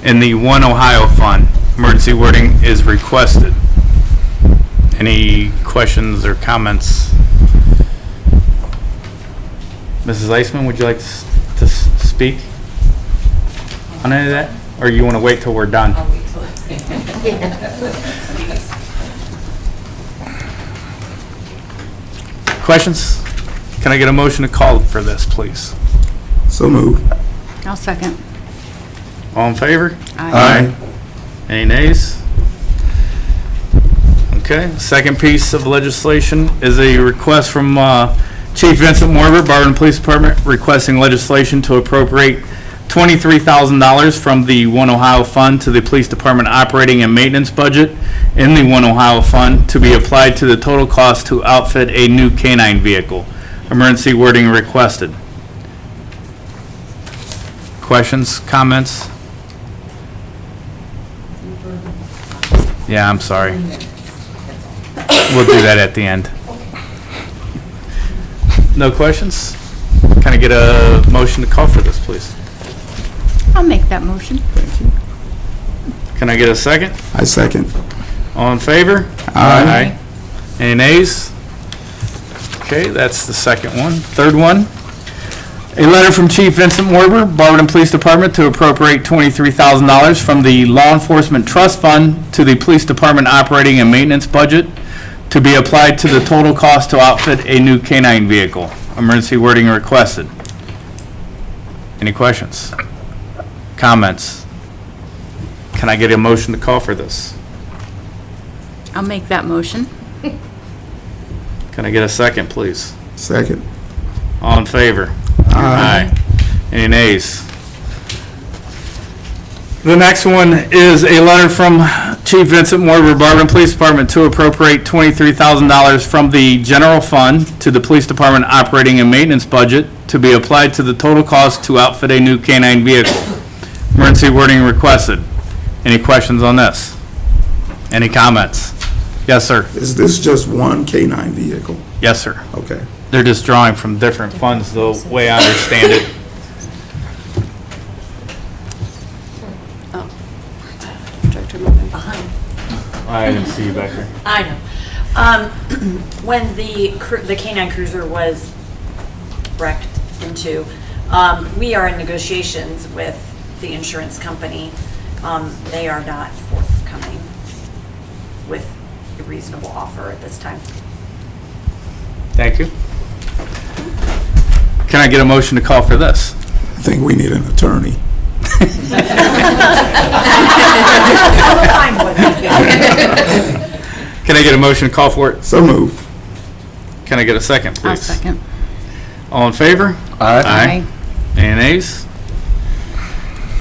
[SPEAKER 5] in the One Ohio Fund. Emergency wording is requested. Any questions or comments? Mrs. Eisman, would you like to speak on any of that? Or you want to wait till we're done?
[SPEAKER 15] I'll wait till.
[SPEAKER 5] Questions? Can I get a motion to call for this, please?
[SPEAKER 4] So moved.
[SPEAKER 2] I'll second.
[SPEAKER 5] All in favor?
[SPEAKER 2] Aye.
[SPEAKER 5] Any nays? Okay, second piece of legislation is a request from Chief Vincent Morber, Barberton Police Department, requesting legislation to appropriate $23,000 from the One Ohio Fund to the Police Department operating and maintenance budget in the One Ohio Fund to be applied to the total cost to outfit a new canine vehicle. Emergency wording requested. Questions, comments? Yeah, I'm sorry. We'll do that at the end. No questions? Can I get a motion to call for this, please?
[SPEAKER 2] I'll make that motion.
[SPEAKER 4] Thank you.
[SPEAKER 5] Can I get a second?
[SPEAKER 4] I second.
[SPEAKER 5] All in favor?
[SPEAKER 4] Aye.
[SPEAKER 5] Any nays? Okay, that's the second one. Third one, a letter from Chief Vincent Morber, Barberton Police Department, to appropriate $23,000 from the Law Enforcement Trust Fund to the Police Department operating and maintenance budget to be applied to the total cost to outfit a new canine vehicle. Emergency wording requested. Any questions? Comments? Can I get a motion to call for this?
[SPEAKER 2] I'll make that motion.
[SPEAKER 5] Can I get a second, please?
[SPEAKER 4] Second.
[SPEAKER 5] All in favor? Aye. Any nays? The next one is a letter from Chief Vincent Morber, Barberton Police Department, to appropriate $23,000 from the general fund to the Police Department operating and maintenance budget to be applied to the total cost to outfit a new canine vehicle. Emergency wording requested. Any questions on this? Any comments? Yes, sir.
[SPEAKER 4] Is this just one K-9 vehicle?
[SPEAKER 5] Yes, sir.
[SPEAKER 4] Okay.
[SPEAKER 5] They're just drawing from different funds, the way I understand it.
[SPEAKER 7] Director Morgan.
[SPEAKER 5] I didn't see you back there.
[SPEAKER 15] I know. When the K-9 cruiser was wrecked into, we are in negotiations with the insurance company. They are not forthcoming with a reasonable offer at this time.
[SPEAKER 5] Thank you. Can I get a motion to call for this?
[SPEAKER 4] I think we need an attorney.
[SPEAKER 5] Can I I get a motion to call for it?
[SPEAKER 4] So moved.
[SPEAKER 5] Can I get a second, please?
[SPEAKER 2] I'll second.
[SPEAKER 5] All in favor?
[SPEAKER 2] Aye.
[SPEAKER 5] Any nays?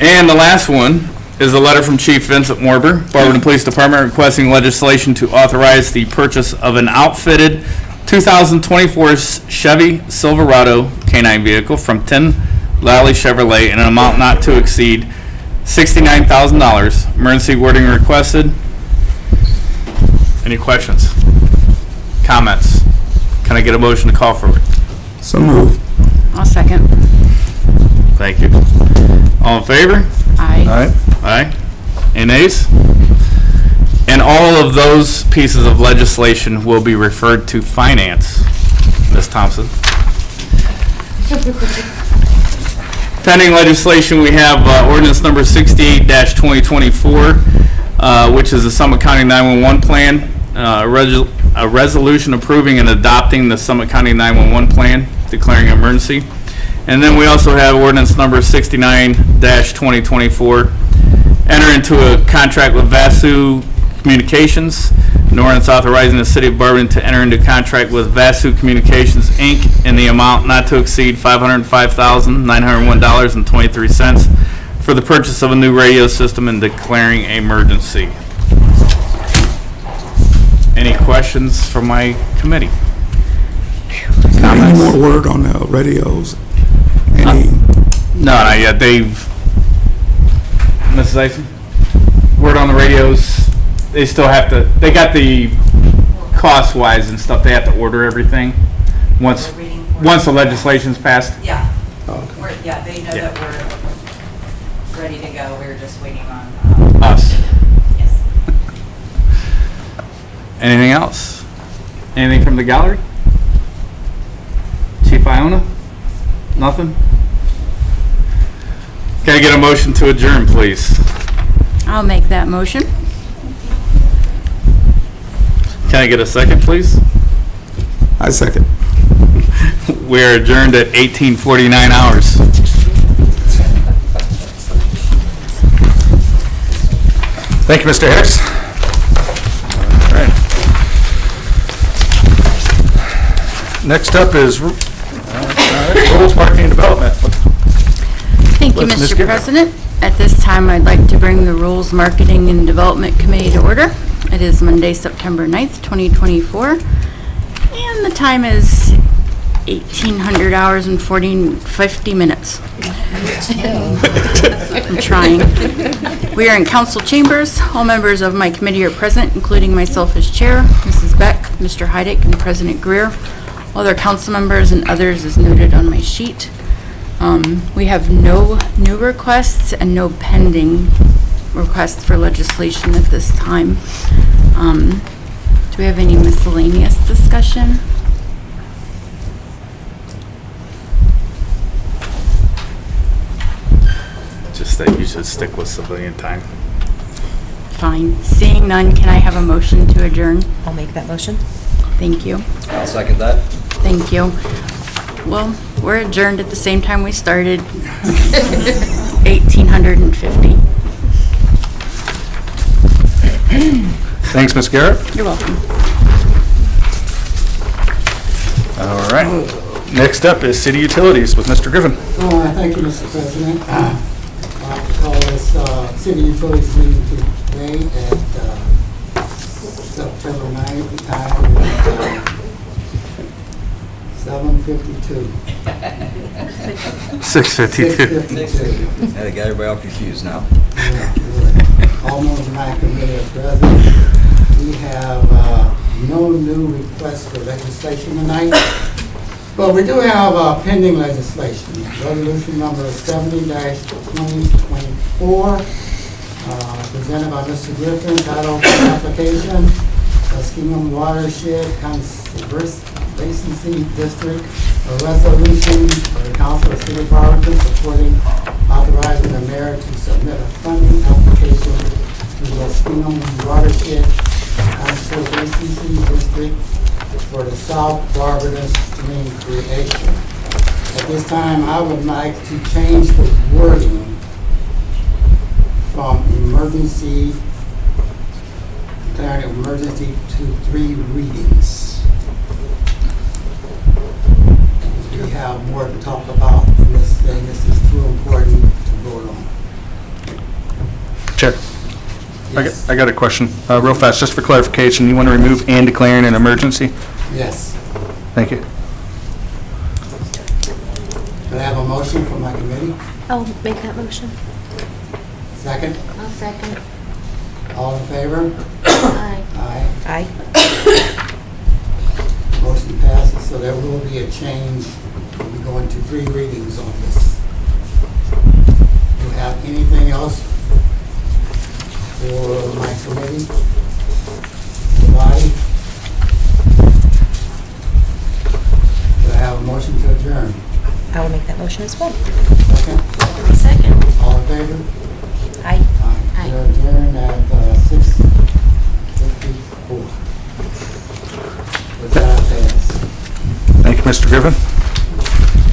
[SPEAKER 5] And the last one is a letter from Chief Vincent Morber, Barberton Police Department, requesting legislation to authorize the purchase of an outfitted 2024 Chevy Silverado K-9 vehicle from Tin Lally Chevrolet in an amount not to exceed $69,000. Emergency wording requested. Any questions? Comments? Can I get a motion to call for it?
[SPEAKER 4] So moved.
[SPEAKER 2] I'll second.
[SPEAKER 5] Thank you. All in favor?
[SPEAKER 2] Aye.
[SPEAKER 5] Aye. Any nays? And all of those pieces of legislation will be referred to finance. Ms. Thompson. Pending legislation, we have ordinance number 68-2024, which is the Summit County 911 plan, a resolution approving and adopting the Summit County 911 plan, declaring an emergency. And then we also have ordinance number 69-2024, enter into a contract with Vasu Communications, an ordinance authorizing the city of Barberton to enter into contract with Vasu Communications, Inc. in the amount not to exceed $505,901.23 for the purchase of a new radio system and declaring an emergency. Any questions from my committee?
[SPEAKER 4] Any more word on the radios? Any?
[SPEAKER 5] No, not yet. Mrs. Eisen? Word on the radios, they still have to, they got the cost-wise and stuff, they have to order everything once the legislation's passed.
[SPEAKER 15] Yeah.
[SPEAKER 4] Okay.
[SPEAKER 15] Yeah, they know that we're ready to go. We're just waiting on,
[SPEAKER 5] Us.
[SPEAKER 15] yes.
[SPEAKER 5] Anything else? Anything from the gallery? Chief Iona? Nothing? Can I get a motion to adjourn, please?
[SPEAKER 2] I'll make that motion.
[SPEAKER 5] Can I get a second, please?
[SPEAKER 4] I second.
[SPEAKER 5] We're adjourned at 18:49 hours.
[SPEAKER 1] Thank you, Mr. Hicks. All right. Next up is rules, marketing, and development.
[SPEAKER 2] Thank you,
[SPEAKER 1] Let's Ms.
[SPEAKER 2] Mr.
[SPEAKER 1] Gifford.
[SPEAKER 2] President. At this time, I'd like to bring the Rules, Marketing, and Development Committee to order. It is Monday, September 9th, 2024, and the time is 1800 hours and 50 minutes. I'm trying. We are in council chambers. All members of my committee are present, including myself as chair, Mrs. Beck, Mr. Heidick, and President Greer. Other council members and others is noted on my sheet. We have no new requests and no pending requests for legislation at this time. Do we have any miscellaneous discussion?
[SPEAKER 5] Just that you should stick with civilian time.
[SPEAKER 2] Fine. Seeing none, can I have a motion to adjourn?
[SPEAKER 9] I'll make that motion.
[SPEAKER 2] Thank you.
[SPEAKER 12] I'll second that.
[SPEAKER 2] Thank you. Well, we're adjourned at the same time we started, 1850.
[SPEAKER 1] Thanks, Ms. Garrett.
[SPEAKER 2] You're welcome.
[SPEAKER 1] All right. Next up is city utilities with Mr. Griffin.
[SPEAKER 14] Thank you, Mr. President. I'd like to call this city utilities meeting today at September 9th. The time is 7:52.
[SPEAKER 5] 6:52.
[SPEAKER 14] 6:52.
[SPEAKER 12] Hey, got everybody all confused now.
[SPEAKER 14] Almost my committee are present. We have no new requests for legislation tonight, but we do have pending legislation. Resolution number 70-2024, presented by Mr. Griffin, title of the application, Skingham Watershed Conservancy District, a resolution for the Council of the City of Barberton supporting authorizing the mayor to submit a funding application to the Skingham Watershed Conservancy District for the South Barberton Stream creation. At this time, I would like to change the wording from emergency declaring emergency to 3 readings. We have more to talk about in this thing. This is too important to vote on.
[SPEAKER 1] Chair,
[SPEAKER 14] Yes.
[SPEAKER 1] I got a question, real fast, just for clarification. You want to remove "and declaring an emergency"?
[SPEAKER 14] Yes.
[SPEAKER 1] Thank you.
[SPEAKER 14] Can I have a motion from my committee?
[SPEAKER 3] I'll make that motion.
[SPEAKER 14] Second?
[SPEAKER 11] I'll second.
[SPEAKER 14] All in favor?
[SPEAKER 11] Aye.
[SPEAKER 14] Aye.
[SPEAKER 9] Aye.
[SPEAKER 14] Motion passes, so there will be a change. We'll be going to 3 readings on this. Do you have anything else for my committee? The body? Do I have a motion to adjourn?
[SPEAKER 9] I will make that motion as well.
[SPEAKER 14] Second?
[SPEAKER 11] Second.
[SPEAKER 14] All in favor?
[SPEAKER 9] Aye.
[SPEAKER 11] Aye.
[SPEAKER 14] We're adjourned at 6:54. With that, I pass.
[SPEAKER 1] Thank you, Mr. Griffin.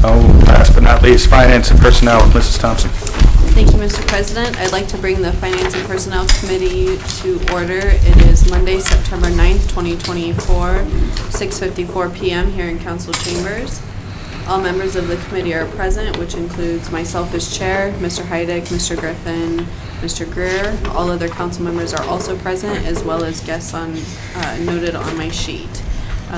[SPEAKER 1] Oh, last but not least, Finance and Personnel with Mrs. Thompson.
[SPEAKER 7] Thank you, Mr. President. I'd like to bring the Finance and Personnel Committee to order. It is Monday, September 9th, 2024, 6:54 PM here in Council Chambers. All members of the committee are present, which includes myself as chair, Mr. Heidick, Mr. Griffin, Mr. Greer. All other council members are also present, as well as guests noted on my sheet.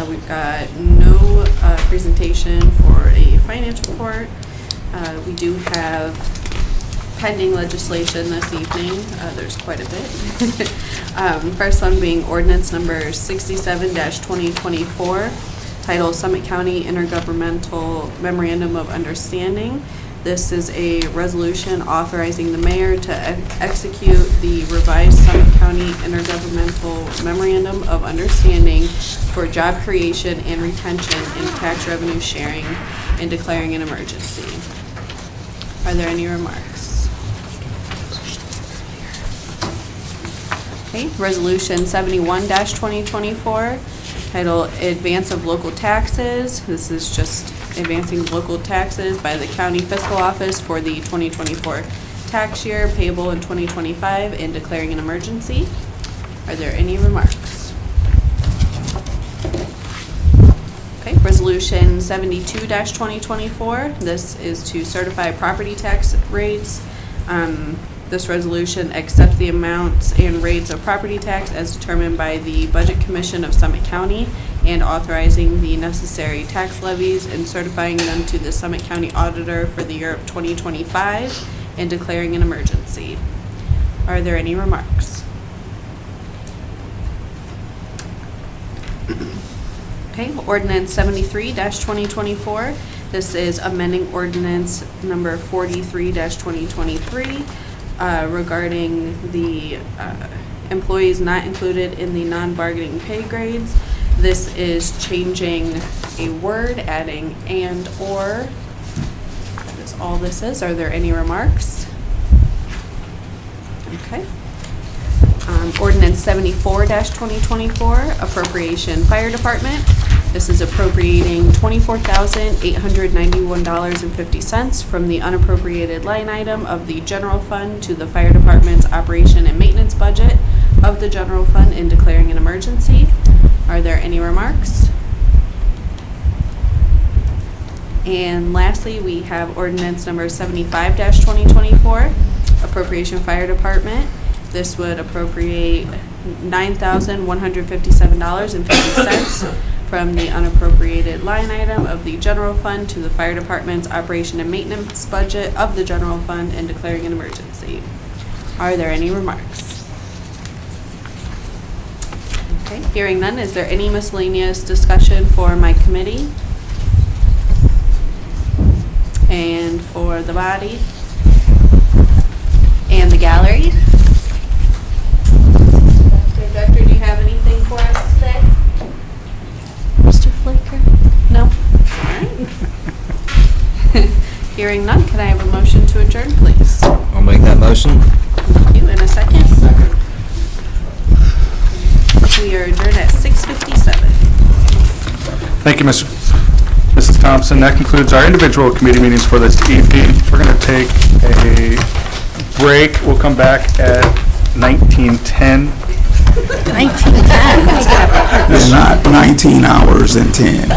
[SPEAKER 7] We've got no presentation for a finance report. We do have pending legislation this evening. There's quite a bit. First one being ordinance number 67-2024, titled Summit County Intergovernmental Memorandum of Understanding. This is a resolution authorizing the mayor to execute the revised Summit County Intergovernmental Memorandum of Understanding for job creation and retention and tax revenue sharing and declaring an emergency. Are there any remarks? Okay, Resolution 71-2024, titled Advance of Local Taxes. This is just advancing local taxes by the county fiscal office for the 2024 tax year payable in 2025 and declaring an emergency. Are there any remarks? Okay, Resolution 72-2024. This is to certify property tax rates. This resolution accepts the amounts and rates of property tax as determined by the Budget Commission of Summit County and authorizing the necessary tax levies and certifying them to the Summit County Auditor for the year of 2025 and declaring an emergency. Are there any remarks? Okay, Ordinance 73-2024. This is amending ordinance number 43-2023 regarding the employees not included in the non-bargaining pay grades. This is changing a word, adding and or. That is all this is. Are there any remarks? Okay. Ordinance 74-2024, appropriation fire department. This is appropriating $24,891.50 from the unappropriated line item of the general fund to the fire department's operation and maintenance budget of the general fund and declaring an emergency. Are there any remarks? And lastly, we have ordinance number 75-2024, appropriation fire department. This would appropriate $9,157.50 from the unappropriated line item of the general fund to the fire department's operation and maintenance budget of the general fund and declaring an emergency. Are there any remarks? Okay, hearing none, is there any miscellaneous discussion for my committee? And for the body? And the gallery? Doctor, do you have anything for us today? Mr. Flaker? No? All right. Hearing none, can I have a motion to adjourn, please?
[SPEAKER 12] I'll make that motion.
[SPEAKER 7] Thank you. In a second? Second. We are adjourned at 6:57.
[SPEAKER 1] Thank you, Mrs. Thompson. That concludes our individual committee meetings for this evening. We're going to take a break. We'll come back at 19:10.
[SPEAKER 2] 1910.
[SPEAKER 4] It's not 19 hours and 10.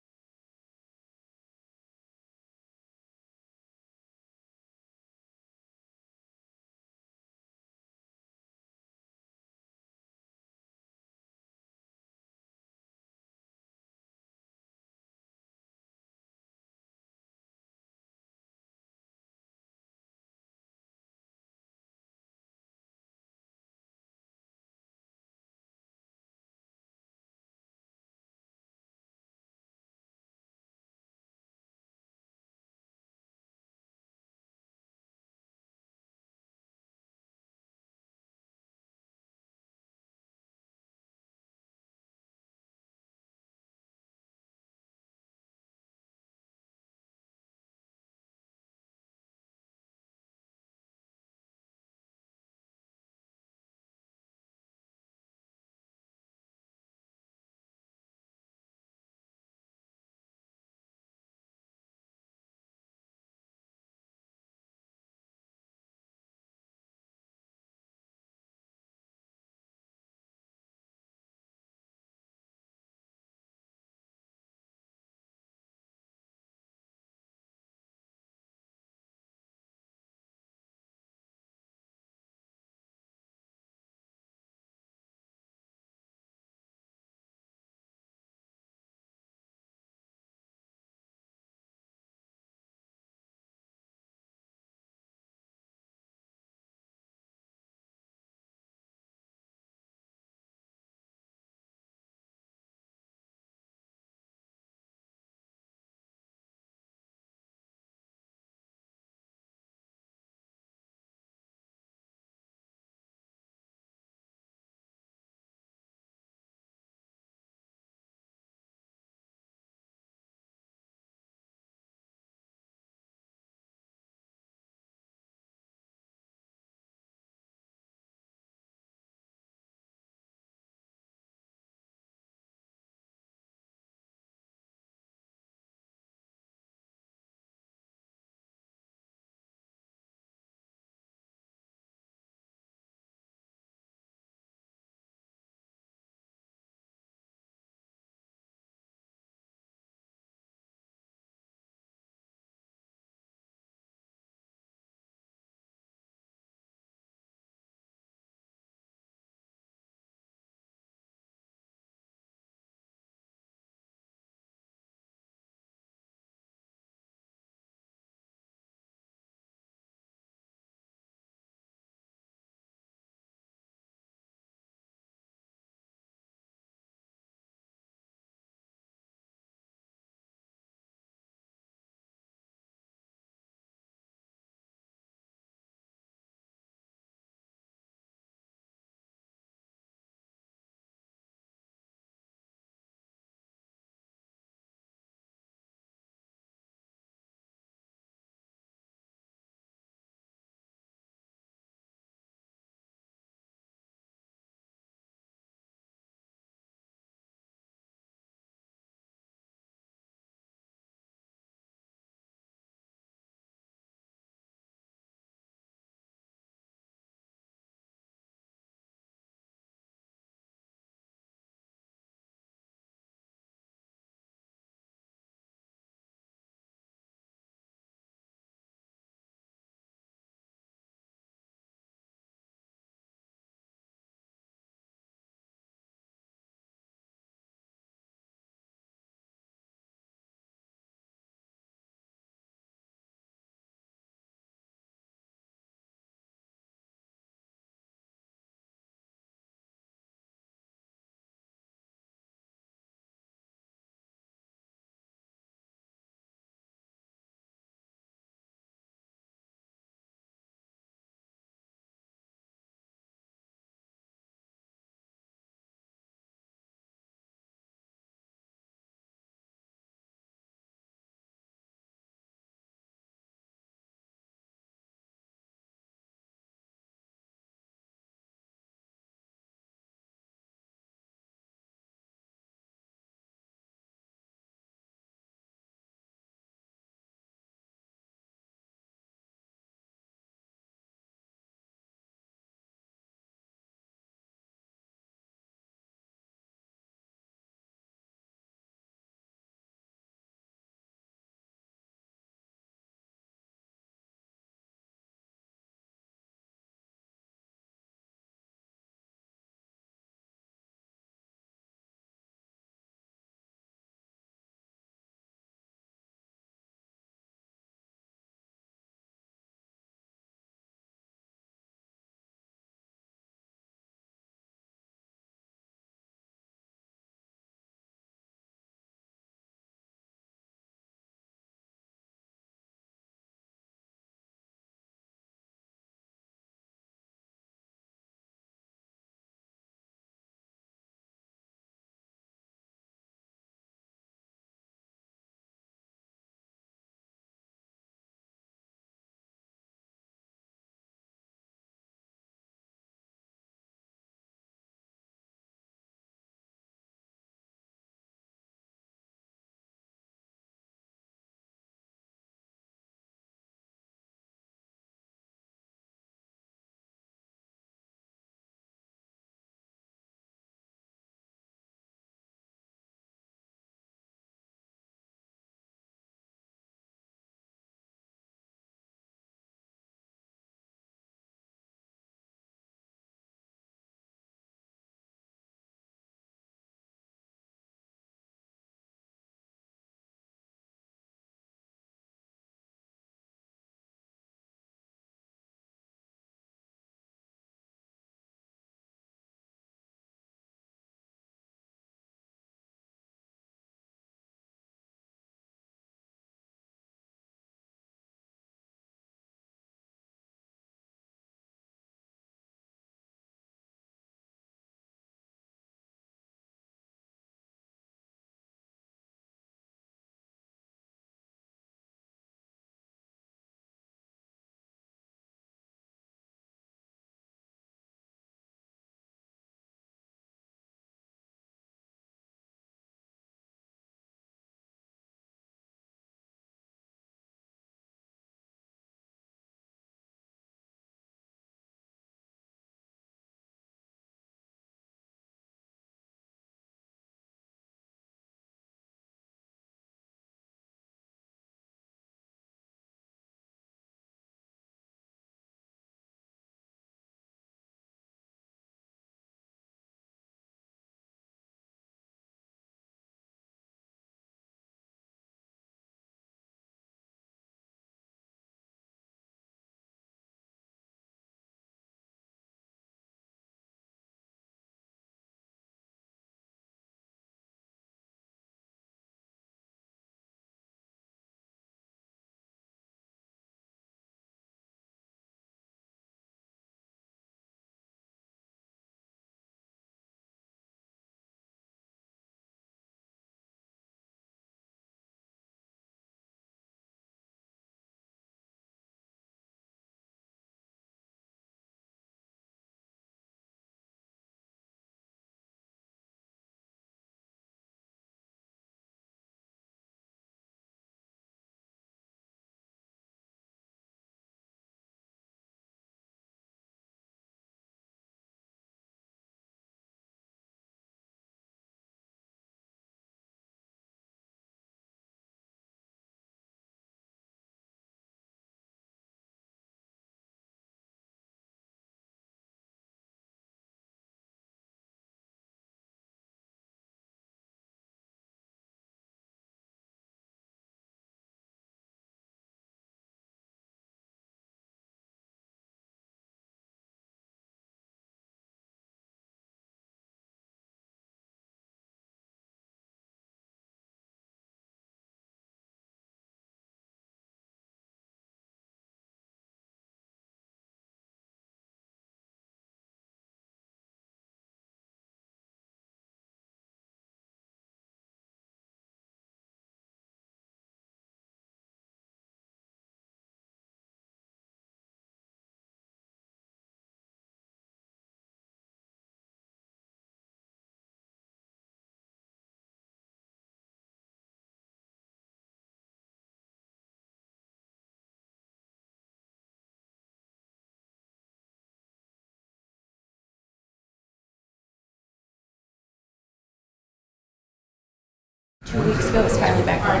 [SPEAKER 2] Weeks ago, it's finally back on.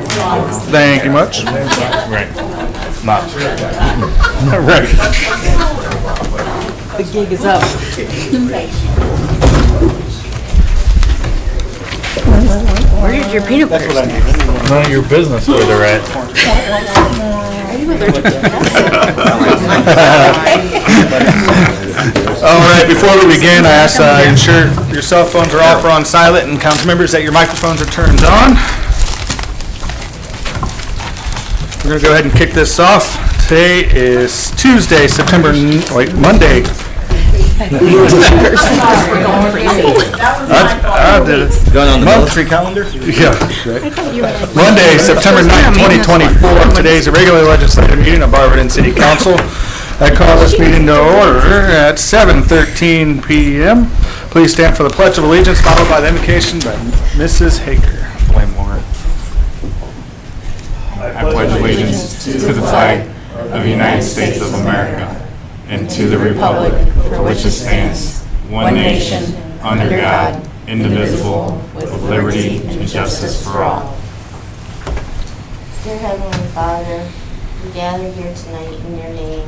[SPEAKER 1] Thank you much.
[SPEAKER 5] Right. Not.
[SPEAKER 1] Right.
[SPEAKER 2] The gig is up. Where's your peanut butter?
[SPEAKER 5] None of your business where they're at.
[SPEAKER 2] Are you allergic to
[SPEAKER 1] All right, before we begin, I ask ensure your cell phones are off or on silent, and council members that your microphones are turned on. We're going to go ahead and kick this off. Today is Tuesday, Monday.
[SPEAKER 12] Going on the military calendar?
[SPEAKER 1] Yeah. Monday, September 9th, 2024. Today's a regular legislative meeting of Barberton City Council. I call this meeting to order at 7:13 p.m. Please stand for the Pledge of Allegiance, followed by the invocation by Mrs. Hager.
[SPEAKER 17] I pledge allegiance to the flag of the United States of America and to the republic for which it stands, one nation, under God, indivisible, with liberty and justice for all.
[SPEAKER 11] Dear Heavenly Father, we gather here tonight in your name.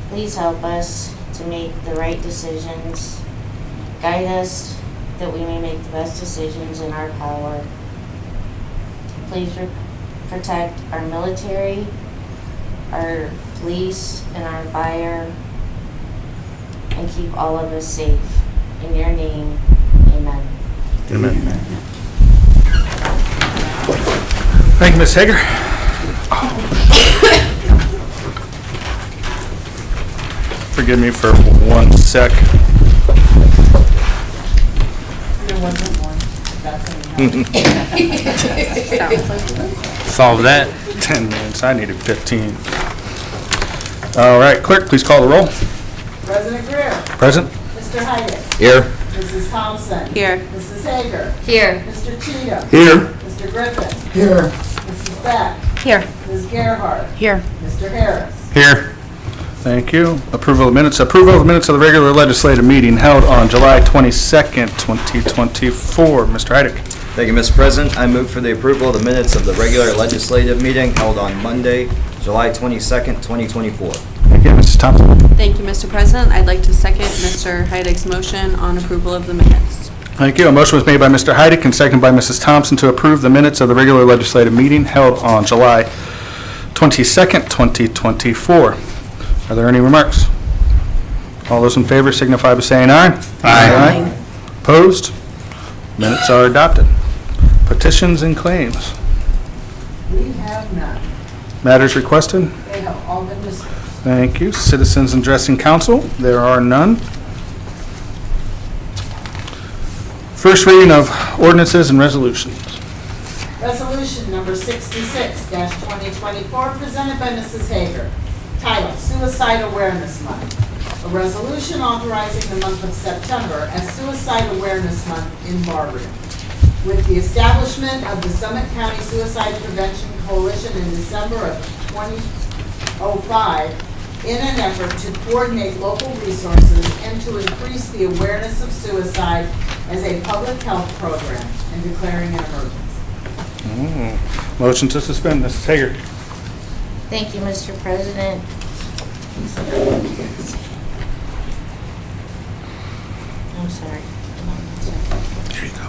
[SPEAKER 11] Please help us to make the right decisions. Guide us that we may make the best decisions in our power. Please protect our military, our police, and our fire, and keep all of us safe. In your name, amen.
[SPEAKER 1] Amen. Thank you, Ms. Hager. Forgive me for 1 sec.
[SPEAKER 15] There wasn't one.
[SPEAKER 5] Solve that.
[SPEAKER 1] 10 minutes, I needed 15. All right, clerk, please call the roll.
[SPEAKER 14] President Greer.
[SPEAKER 1] Present?
[SPEAKER 14] Mr. Heidick.
[SPEAKER 12] Here.
[SPEAKER 14] Mrs. Thompson.
[SPEAKER 7] Here.
[SPEAKER 14] Mrs. Hager.
[SPEAKER 11] Here.
[SPEAKER 14] Mr. Cheatham.
[SPEAKER 1] Here.
[SPEAKER 14] Mr. Griffin.
[SPEAKER 8] Here.
[SPEAKER 14] Mrs. Beck.
[SPEAKER 2] Here.
[SPEAKER 14] Ms. Gerhart.
[SPEAKER 2] Here.
[SPEAKER 14] Mr. Harris.
[SPEAKER 1] Here. Thank you. Approval of minutes. Approval of minutes of the regular legislative meeting held on July 22nd, 2024. Mr. Heidick.
[SPEAKER 12] Thank you, Mr. President. I move for the approval of the minutes of the regular legislative meeting held on Monday, July 22nd, 2024.
[SPEAKER 1] Thank you, Mrs. Thompson.
[SPEAKER 7] Thank you, Mr. President. I'd like to second Mr. Heidick's motion on approval of the minutes.
[SPEAKER 1] Thank you. A motion was made by Mr. Heidick and seconded by Mrs. Thompson to approve the minutes of the regular legislative meeting held on July 22nd, 2024. Are there any remarks? All those in favor signify by saying aye. Aye. Opposed? Minutes are adopted. Petitions and claims.
[SPEAKER 14] We have none.
[SPEAKER 1] Matters requested?
[SPEAKER 14] They have all been discussed.
[SPEAKER 1] Thank you. Citizens addressing council? There are none. First reading of ordinances and resolutions.
[SPEAKER 14] Resolution number 66-2024, presented by Mrs. Hager. Title, Suicide Awareness Month. A resolution authorizing the month of September as Suicide Awareness Month in Barberton. With the establishment of the Summit County Suicide Prevention Coalition in December of 2005, in an effort to coordinate local resources and to increase the awareness of suicide as a public health program and declaring an emergency.
[SPEAKER 1] Motion to suspend, Mrs. Hager.
[SPEAKER 11] Thank you, Mr. President. I'm sorry.
[SPEAKER 1] Here you go.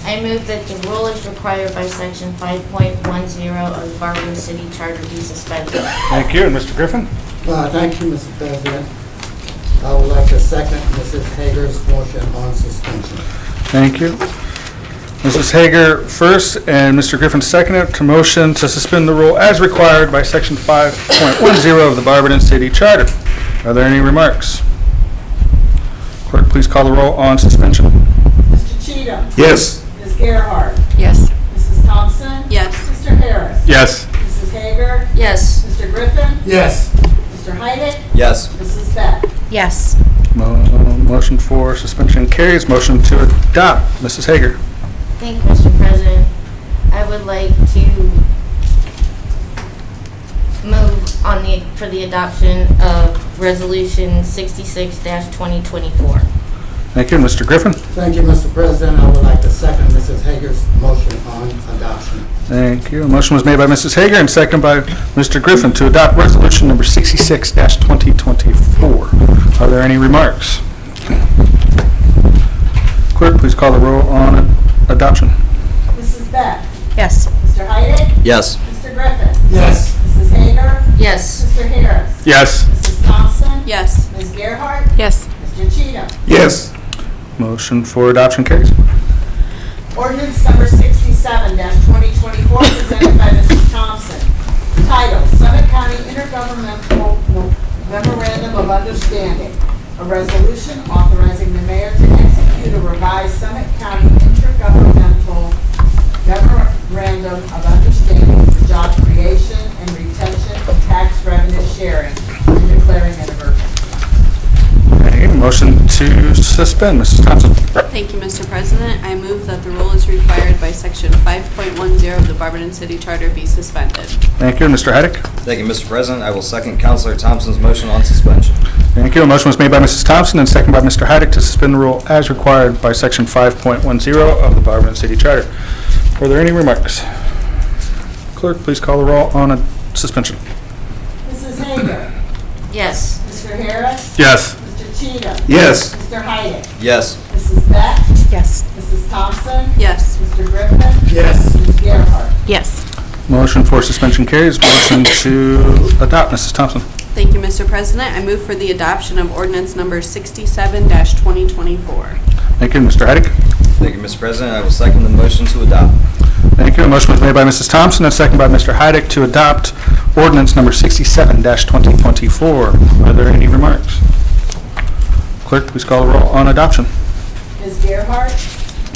[SPEAKER 11] I move that the rule as required by section 5.10 of the Barberton City Charter be suspended.
[SPEAKER 1] Thank you. And Mr. Griffin?
[SPEAKER 14] Thank you, Mr. President. I would like to second Mrs. Hager's motion on suspension.
[SPEAKER 1] Thank you. Mrs. Hager first and Mr. Griffin seconded to motion to suspend the rule as required by section 5.10 of the Barberton City Charter. Are there any remarks? Clerk, please call the roll on suspension.
[SPEAKER 14] Mr. Cheatham.
[SPEAKER 1] Yes.
[SPEAKER 14] Ms. Gerhart.
[SPEAKER 2] Yes.
[SPEAKER 14] Mrs. Thompson.
[SPEAKER 7] Yes.
[SPEAKER 14] Mr. Harris.
[SPEAKER 5] Yes.
[SPEAKER 14] Mrs. Hager.
[SPEAKER 11] Yes.
[SPEAKER 14] Mr. Griffin.
[SPEAKER 13] Yes.
[SPEAKER 14] Mr. Heidick.
[SPEAKER 12] Yes.
[SPEAKER 14] Mrs. Beck.
[SPEAKER 9] Yes.
[SPEAKER 1] Motion for suspension carries. Motion to adopt. Mrs. Hager.
[SPEAKER 11] Thank you, Mr. President. I would like to move for the adoption of Resolution 66-2024.
[SPEAKER 1] Thank you. Mr. Griffin?
[SPEAKER 14] Thank you, Mr. President. I would like to second Mrs. Hager's motion on adoption.
[SPEAKER 1] Thank you. A motion was made by Mrs. Hager and second by Mr. Griffin to adopt resolution number 66-2024. Are there any remarks? Clerk, please call the roll on adoption.
[SPEAKER 18] Mrs. Beck?
[SPEAKER 9] Yes.
[SPEAKER 18] Mr. Heidick?
[SPEAKER 12] Yes.
[SPEAKER 18] Mr. Griffin?
[SPEAKER 14] Yes.
[SPEAKER 18] Mrs. Hager?
[SPEAKER 11] Yes.
[SPEAKER 18] Mr. Harris?
[SPEAKER 5] Yes.
[SPEAKER 18] Mrs. Thompson?
[SPEAKER 7] Yes.
[SPEAKER 18] Ms. Gerhart?
[SPEAKER 2] Yes.
[SPEAKER 18] Mr. Cheatham?
[SPEAKER 4] Yes.
[SPEAKER 1] Motion for adoption carries.
[SPEAKER 18] Ordinance number 67-2024 presented by Mrs. Thompson. Title, Summit County Intergovernmental Memorandum of Understanding. A resolution authorizing the mayor to execute a revised Summit County Intergovernmental Memorandum of Understanding for job creation and retention and tax revenue sharing and declaring an emergency.
[SPEAKER 1] Okay, motion to suspend, Mrs. Thompson.
[SPEAKER 7] Thank you, Mr. President. I move that the rule is required by Section 5.10 of the Barberton City Charter be suspended.
[SPEAKER 1] Thank you. Mr. Heidick?
[SPEAKER 12] Thank you, Mr. President. I will second Counselor Thompson's motion on suspension.
[SPEAKER 1] Thank you. A motion was made by Mrs. Thompson and second by Mr. Heidick to suspend the rule as required by Section 5.10 of the Barberton City Charter. Are there any remarks? Clerk, please call the roll on a suspension.
[SPEAKER 18] Mrs. Hager?
[SPEAKER 11] Yes.
[SPEAKER 18] Mr. Harris?
[SPEAKER 5] Yes.
[SPEAKER 18] Mr. Cheatham?
[SPEAKER 4] Yes.
[SPEAKER 18] Mr. Heidick?
[SPEAKER 12] Yes.
[SPEAKER 18] Mrs. Beck?
[SPEAKER 9] Yes.
[SPEAKER 18] Mrs. Thompson?
[SPEAKER 7] Yes.
[SPEAKER 18] Mr. Griffin?
[SPEAKER 14] Yes.
[SPEAKER 18] Ms. Gerhart?
[SPEAKER 2] Yes.
[SPEAKER 1] Motion for suspension carries. Motion to adopt, Mrs. Thompson.
[SPEAKER 7] Thank you, Mr. President. I move for the adoption of ordinance number 67-2024.
[SPEAKER 1] Thank you. Mr. Heidick?
[SPEAKER 12] Thank you, Mr. President. I will second the motion to adopt.
[SPEAKER 1] Thank you. A motion was made by Mrs. Thompson and second by Mr. Heidick to adopt ordinance number 67-2024. Are there any remarks? Clerk, please call the roll on adoption.
[SPEAKER 18] Ms. Gerhart?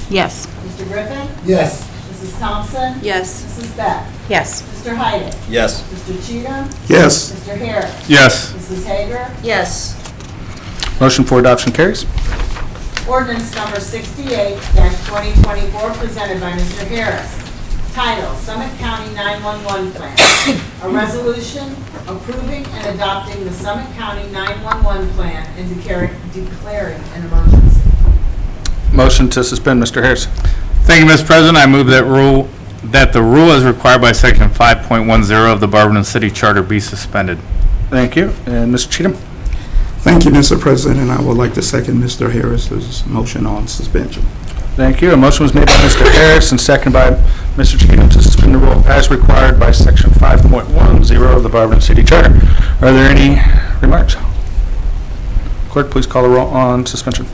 [SPEAKER 2] Yes.
[SPEAKER 18] Mr. Griffin?
[SPEAKER 14] Yes.
[SPEAKER 18] Mrs. Thompson?
[SPEAKER 7] Yes.
[SPEAKER 18] Mrs. Beck?
[SPEAKER 9] Yes.
[SPEAKER 18] Mr. Heidick?
[SPEAKER 12] Yes.
[SPEAKER 18] Mr. Cheatham?
[SPEAKER 4] Yes.
[SPEAKER 18] Mr. Harris?
[SPEAKER 5] Yes.
[SPEAKER 18] Mrs. Hager?
[SPEAKER 11] Yes.
[SPEAKER 1] Motion for adoption carries.
[SPEAKER 18] Ordinance number 68-2024 presented by Mr. Harris. Title, Summit County 911 Plan. A resolution approving and adopting the Summit County 911 Plan and declaring an emergency.
[SPEAKER 1] Motion to suspend, Mr. Harris.
[SPEAKER 5] Thank you, Mr. President. I move that the rule as required by Section 5.10 of the Barberton City Charter be suspended.
[SPEAKER 1] Thank you. And Mr. Cheatham?
[SPEAKER 4] Thank you, Mr. President, and I would like to second Mr. Harris's motion on suspension.
[SPEAKER 1] Thank you. A motion was made by Mr. Harris and second by Mr. Cheatham to suspend the rule as required by Section 5.10 of the Barberton City Charter. Are there any remarks? Clerk, please call the roll on suspension.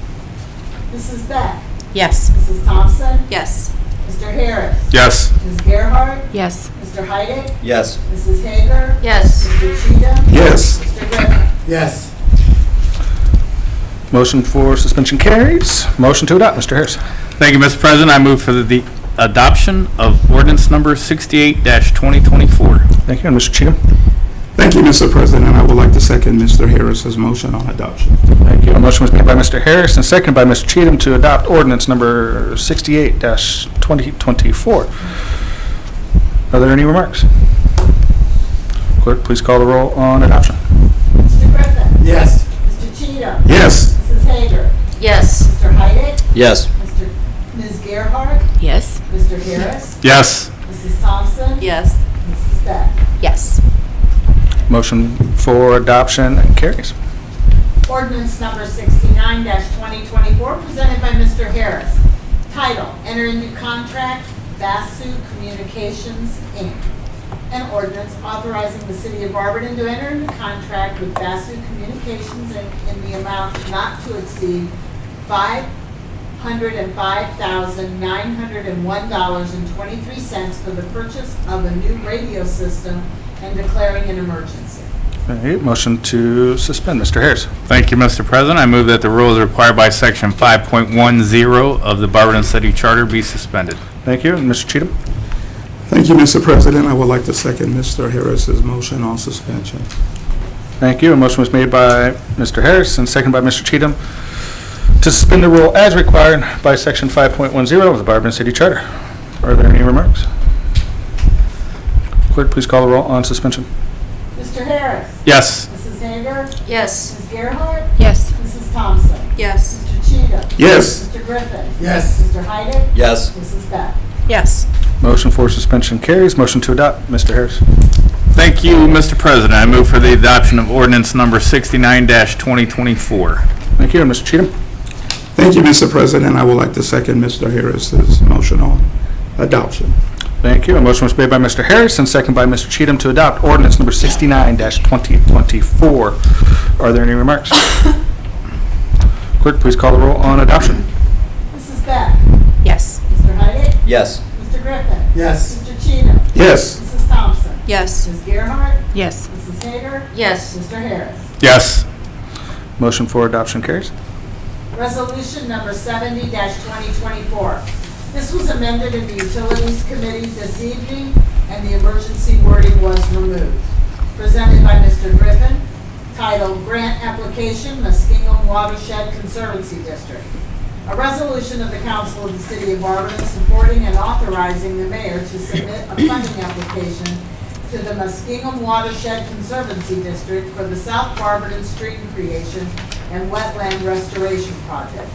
[SPEAKER 18] Mrs. Beck?
[SPEAKER 9] Yes.
[SPEAKER 18] Mrs. Thompson?
[SPEAKER 7] Yes.
[SPEAKER 18] Mr. Harris?
[SPEAKER 5] Yes.
[SPEAKER 18] Ms. Gerhart?
[SPEAKER 2] Yes.
[SPEAKER 18] Mr. Heidick?
[SPEAKER 12] Yes.
[SPEAKER 18] Mrs. Hager?
[SPEAKER 11] Yes.
[SPEAKER 18] Mr. Cheatham?
[SPEAKER 4] Yes.
[SPEAKER 18] Mr. Griffin?
[SPEAKER 14] Yes.
[SPEAKER 1] Motion for suspension carries. Motion to adopt, Mr. Harris.
[SPEAKER 5] Thank you, Mr. President. I move for the adoption of ordinance number 68-2024.
[SPEAKER 1] Thank you. And Mr. Cheatham?
[SPEAKER 4] Thank you, Mr. President, and I would like to second Mr. Harris's motion on adoption.
[SPEAKER 1] Thank you. A motion was made by Mr. Harris and seconded by Mr. Cheatham to adopt ordinance number 68-2024. Are there any remarks? Clerk, please call the roll on adoption.
[SPEAKER 18] Mr. Griffin?
[SPEAKER 14] Yes.
[SPEAKER 18] Mr. Cheatham?
[SPEAKER 4] Yes.
[SPEAKER 18] Mrs. Hager?
[SPEAKER 11] Yes.
[SPEAKER 18] Mr. Heidick?
[SPEAKER 12] Yes.
[SPEAKER 18] Ms. Gerhart?
[SPEAKER 2] Yes.
[SPEAKER 18] Mr. Harris?
[SPEAKER 5] Yes.
[SPEAKER 18] Mrs. Thompson?
[SPEAKER 7] Yes.
[SPEAKER 18] Mrs. Beck?
[SPEAKER 9] Yes.
[SPEAKER 1] Motion for adoption carries.
[SPEAKER 18] Ordinance number 69-2024 presented by Mr. Harris. Title, enter into contract, Basu Communications, Inc. An ordinance authorizing the city of Barberton to enter into contract with Basu Communications Inc. in the amount not to exceed $505,901.23 for the purchase of a new radio system and declaring an emergency.
[SPEAKER 1] All right, motion to suspend, Mr. Harris.
[SPEAKER 5] Thank you, Mr. President. I move that the rule as required by Section 5.10 of the Barberton City Charter be suspended.
[SPEAKER 1] Thank you. And Mr. Cheatham?
[SPEAKER 4] Thank you, Mr. President. I would like to second Mr. Harris's motion on suspension.
[SPEAKER 1] Thank you. A motion was made by Mr. Harris and seconded by Mr. Cheatham to suspend the rule as required by Section 5.10 of the Barberton City Charter. Are there any remarks? Clerk, please call the roll on suspension.
[SPEAKER 18] Mr. Harris?
[SPEAKER 5] Yes.
[SPEAKER 18] Mrs. Hager?
[SPEAKER 11] Yes.
[SPEAKER 18] Ms. Gerhart?
[SPEAKER 2] Yes.
[SPEAKER 18] Mrs. Thompson?
[SPEAKER 7] Yes.
[SPEAKER 18] Mr.
[SPEAKER 7] Cheatham?
[SPEAKER 4] Yes.
[SPEAKER 7] Mr. Griffin?
[SPEAKER 14] Yes.
[SPEAKER 7] Mr. Heidick?
[SPEAKER 12] Yes.
[SPEAKER 7] Mrs. Beck?
[SPEAKER 9] Yes.
[SPEAKER 1] Motion for suspension carries. Motion to adopt, Mr. Harris.
[SPEAKER 5] Thank you, Mr. President. I move for the adoption of ordinance number 69-2024.
[SPEAKER 1] Thank you, Mr. Cheatham.
[SPEAKER 4] Thank you, Mr. President. I would like to second Mr. Harris's motion on adoption.
[SPEAKER 1] Thank you. A motion was made by Mr. Harris and second by Mr. Cheatham to adopt ordinance number 69-2024. Are there any remarks? Clerk, please call the roll on adoption.
[SPEAKER 7] Mrs. Beck?
[SPEAKER 9] Yes.
[SPEAKER 7] Mr. Heidick?
[SPEAKER 12] Yes.
[SPEAKER 7] Mr. Griffin?
[SPEAKER 14] Yes.
[SPEAKER 7] Mr. Cheatham?
[SPEAKER 4] Yes.
[SPEAKER 7] Mrs. Thompson?
[SPEAKER 9] Yes.
[SPEAKER 7] Ms. Gerhart?
[SPEAKER 2] Yes.
[SPEAKER 7] Mrs. Hager?
[SPEAKER 11] Yes.
[SPEAKER 7] Mr. Harris?
[SPEAKER 5] Yes.
[SPEAKER 1] Motion for adoption carries.
[SPEAKER 7] Resolution number 70-2024. This was amended in the Utilities Committee this evening, and the emergency wording was removed. Presented by Mr. Griffin, titled Grant Application, Muskingum Watershed Conservancy District. A resolution of the Council of the City of Barberton supporting and authorizing the mayor to submit a funding application to the Muskingum Watershed Conservancy District for the South Barberton Stream Creation and Wetland Restoration Project.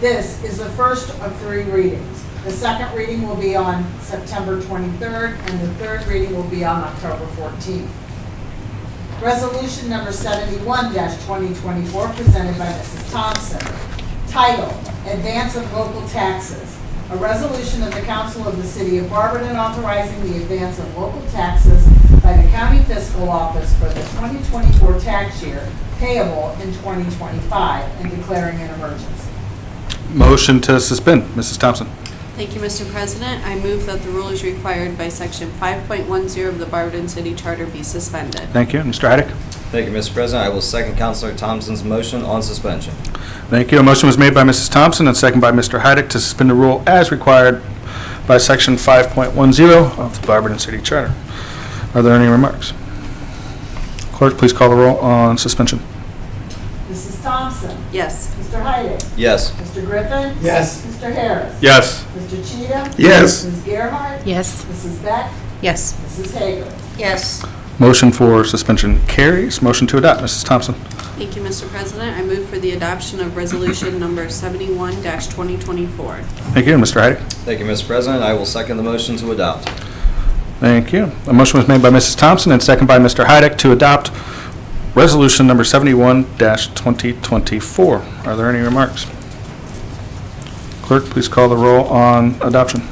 [SPEAKER 7] This is the first of 3 readings. The second reading will be on September 23rd, and the third reading will be on October 14th. Resolution number 71-2024, presented by Mrs. Thompson. Title, Advance of Local Taxes. A resolution of the Council of the City of Barberton authorizing the advance of local taxes by the County Fiscal Office for the 2024 tax year payable in 2025 and declaring an emergency.
[SPEAKER 1] Motion to suspend, Mrs. Thompson.
[SPEAKER 7] Thank you, Mr. President. I move that the rule is required by Section 5.10 of the Barberton City Charter be suspended.
[SPEAKER 1] Thank you. Mr. Heidick.
[SPEAKER 12] Thank you, Mr. President. I will second Councilor Thompson's motion on suspension.
[SPEAKER 1] Thank you. A motion was made by Mrs. Thompson and second by Mr. Heidick to suspend the rule as required by Section 5.10 of the Barberton City Charter. Are there any remarks? Clerk, please call the roll on suspension.
[SPEAKER 7] Mrs. Thompson?
[SPEAKER 8] Yes.
[SPEAKER 7] Mr. Heidick?
[SPEAKER 12] Yes.
[SPEAKER 7] Mr. Griffin?
[SPEAKER 14] Yes.
[SPEAKER 7] Mr. Harris?
[SPEAKER 5] Yes.
[SPEAKER 7] Mr. Cheatham?
[SPEAKER 4] Yes.
[SPEAKER 7] Ms. Gerhart?
[SPEAKER 2] Yes.
[SPEAKER 7] Mrs. Beck?
[SPEAKER 9] Yes.
[SPEAKER 7] Mrs. Hager?
[SPEAKER 11] Yes.
[SPEAKER 1] Motion for suspension carries. Motion to adopt, Mrs. Thompson.
[SPEAKER 7] Thank you, Mr. President. I move for the adoption of resolution number 71-2024.
[SPEAKER 1] Thank you. Mr. Heidick.
[SPEAKER 12] Thank you, Mr. President. I will second the motion to adopt.
[SPEAKER 1] Thank you. A motion was made by Mrs. Thompson and second by Mr. Heidick to adopt resolution number 71-2024. Are there any remarks? Clerk, please call the roll on adoption.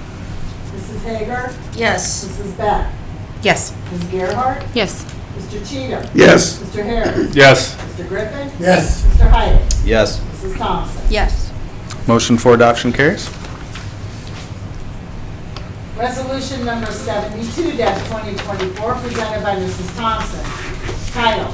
[SPEAKER 7] Mrs. Hager?
[SPEAKER 11] Yes.
[SPEAKER 7] Mrs. Beck?
[SPEAKER 9] Yes.
[SPEAKER 7] Ms. Gerhart?
[SPEAKER 2] Yes.
[SPEAKER 7] Mr. Cheatham?
[SPEAKER 4] Yes.
[SPEAKER 7] Mr. Harris?
[SPEAKER 5] Yes.
[SPEAKER 7] Mr. Griffin?
[SPEAKER 14] Yes.
[SPEAKER 7] Mr. Heidick?
[SPEAKER 12] Yes.
[SPEAKER 7] Mrs. Thompson?
[SPEAKER 8] Yes.
[SPEAKER 1] Motion for adoption carries.
[SPEAKER 7] Resolution number 72-2024, presented by Mrs. Thompson. Title,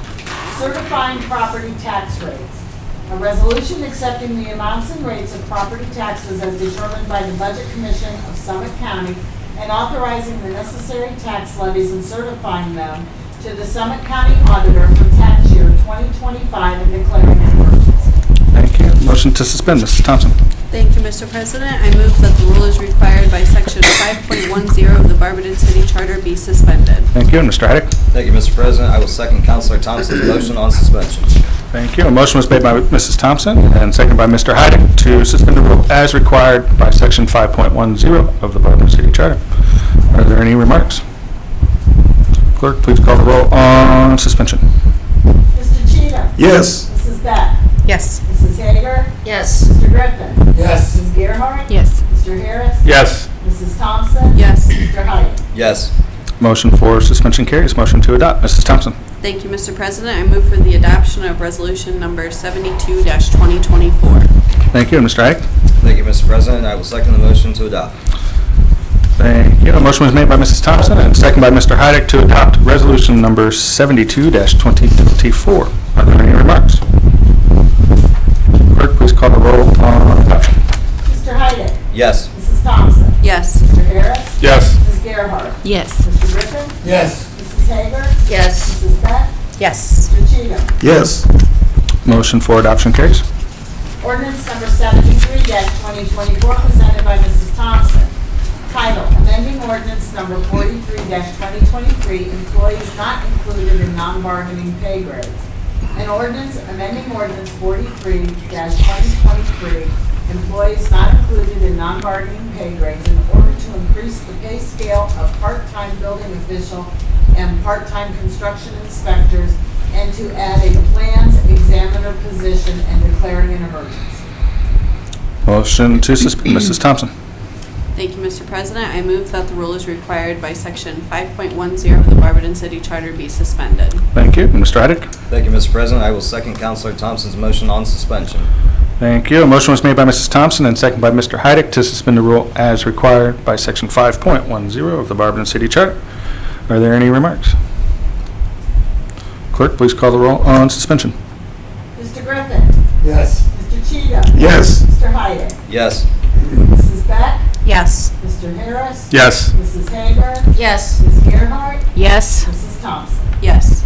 [SPEAKER 7] Certifying Property Tax Rates. A resolution accepting the amounts and rates of property taxes as determined by the Budget Commission of Summit County and authorizing the necessary tax levies and certifying them to the Summit County Auditor for tax year 2025 and declaring an emergency.
[SPEAKER 1] Thank you. Motion to suspend, Mrs. Thompson.
[SPEAKER 7] Thank you, Mr. President. I move that the rule is required by Section 5.10 of the Barberton City Charter be suspended.
[SPEAKER 1] Thank you. And Mr. Heidick.
[SPEAKER 12] Thank you, Mr. President. I will second Councilor Thompson's motion on suspension.
[SPEAKER 1] Thank you. A motion was made by Mrs. Thompson and seconded by Mr. Heidick to suspend the rule as required by Section 5.10 of the Barberton City Charter. Are there any remarks? Clerk, please call the roll on suspension.
[SPEAKER 7] Mr. Cheatham?
[SPEAKER 4] Yes.
[SPEAKER 7] Mrs. Beck?
[SPEAKER 9] Yes.
[SPEAKER 7] Mrs. Hager?
[SPEAKER 11] Yes.
[SPEAKER 7] Mr. Griffin?
[SPEAKER 14] Yes.
[SPEAKER 7] Ms. Gerhart?
[SPEAKER 2] Yes.
[SPEAKER 7] Mr. Harris?
[SPEAKER 5] Yes.
[SPEAKER 7] Mrs. Thompson?
[SPEAKER 8] Yes.
[SPEAKER 7] Mr. Heidick?
[SPEAKER 12] Yes.
[SPEAKER 1] Motion for suspension carries. Motion to adopt, Mrs. Thompson.
[SPEAKER 7] Thank you, Mr. President. I move for the adoption of resolution number 72-2024.
[SPEAKER 1] Thank you. And Mr. Heidick.
[SPEAKER 12] Thank you, Mr. President. I will second the motion to adopt.
[SPEAKER 1] Thank you. A motion was made by Mrs. Thompson and seconded by Mr. Heidick to adopt resolution number 72-2024. Are there any remarks? Clerk, please call the roll on adoption.
[SPEAKER 7] Mr. Heidick?
[SPEAKER 12] Yes.
[SPEAKER 7] Mrs. Thompson?
[SPEAKER 8] Yes.
[SPEAKER 7] Mr. Harris?
[SPEAKER 5] Yes.
[SPEAKER 7] Ms. Gerhart?
[SPEAKER 2] Yes.
[SPEAKER 7] Mr. Griffin?
[SPEAKER 14] Yes.
[SPEAKER 7] Mrs. Hager?
[SPEAKER 11] Yes.
[SPEAKER 7] Mrs. Beck?
[SPEAKER 9] Yes.
[SPEAKER 7] Mr. Cheatham?
[SPEAKER 4] Yes.
[SPEAKER 1] Motion for adoption carries.
[SPEAKER 7] Ordinance number 73-2024, presented by Mrs. Thompson. Title, amending ordinance number 43-2023, employees not included in non-bargaining pay grades.
[SPEAKER 18] An ordinance amending ordinance 43-2023, employees not included in non-bargaining pay grades in order to increase the pay scale of part-time building official and part-time construction inspectors, and to add a plans examiner position and declaring an emergency.
[SPEAKER 1] Motion to suspend, Mrs. Thompson.
[SPEAKER 7] Thank you, Mr. President. I move that the rule is required by Section 5.10 of the Barberton City Charter be suspended.
[SPEAKER 1] Thank you. Mr. Heidick?
[SPEAKER 12] Thank you, Mr. President. I will second Counselor Thompson's motion on suspension.
[SPEAKER 1] Thank you. A motion was made by Mrs. Thompson and second by Mr. Heidick to suspend the rule as required by Section 5.10 of the Barberton City Charter. Are there any remarks? Clerk, please call the roll on suspension.
[SPEAKER 18] Mr. Griffin.
[SPEAKER 14] Yes.
[SPEAKER 18] Mr. Cheatham.
[SPEAKER 4] Yes.
[SPEAKER 18] Mr. Heidick.
[SPEAKER 12] Yes.
[SPEAKER 18] Mrs. Beck.
[SPEAKER 9] Yes.
[SPEAKER 18] Mr. Harris.
[SPEAKER 1] Yes.
[SPEAKER 18] Mrs. Hager.
[SPEAKER 11] Yes.
[SPEAKER 18] Ms. Gerhart.
[SPEAKER 2] Yes.
[SPEAKER 18] Mrs. Thompson.
[SPEAKER 7] Yes.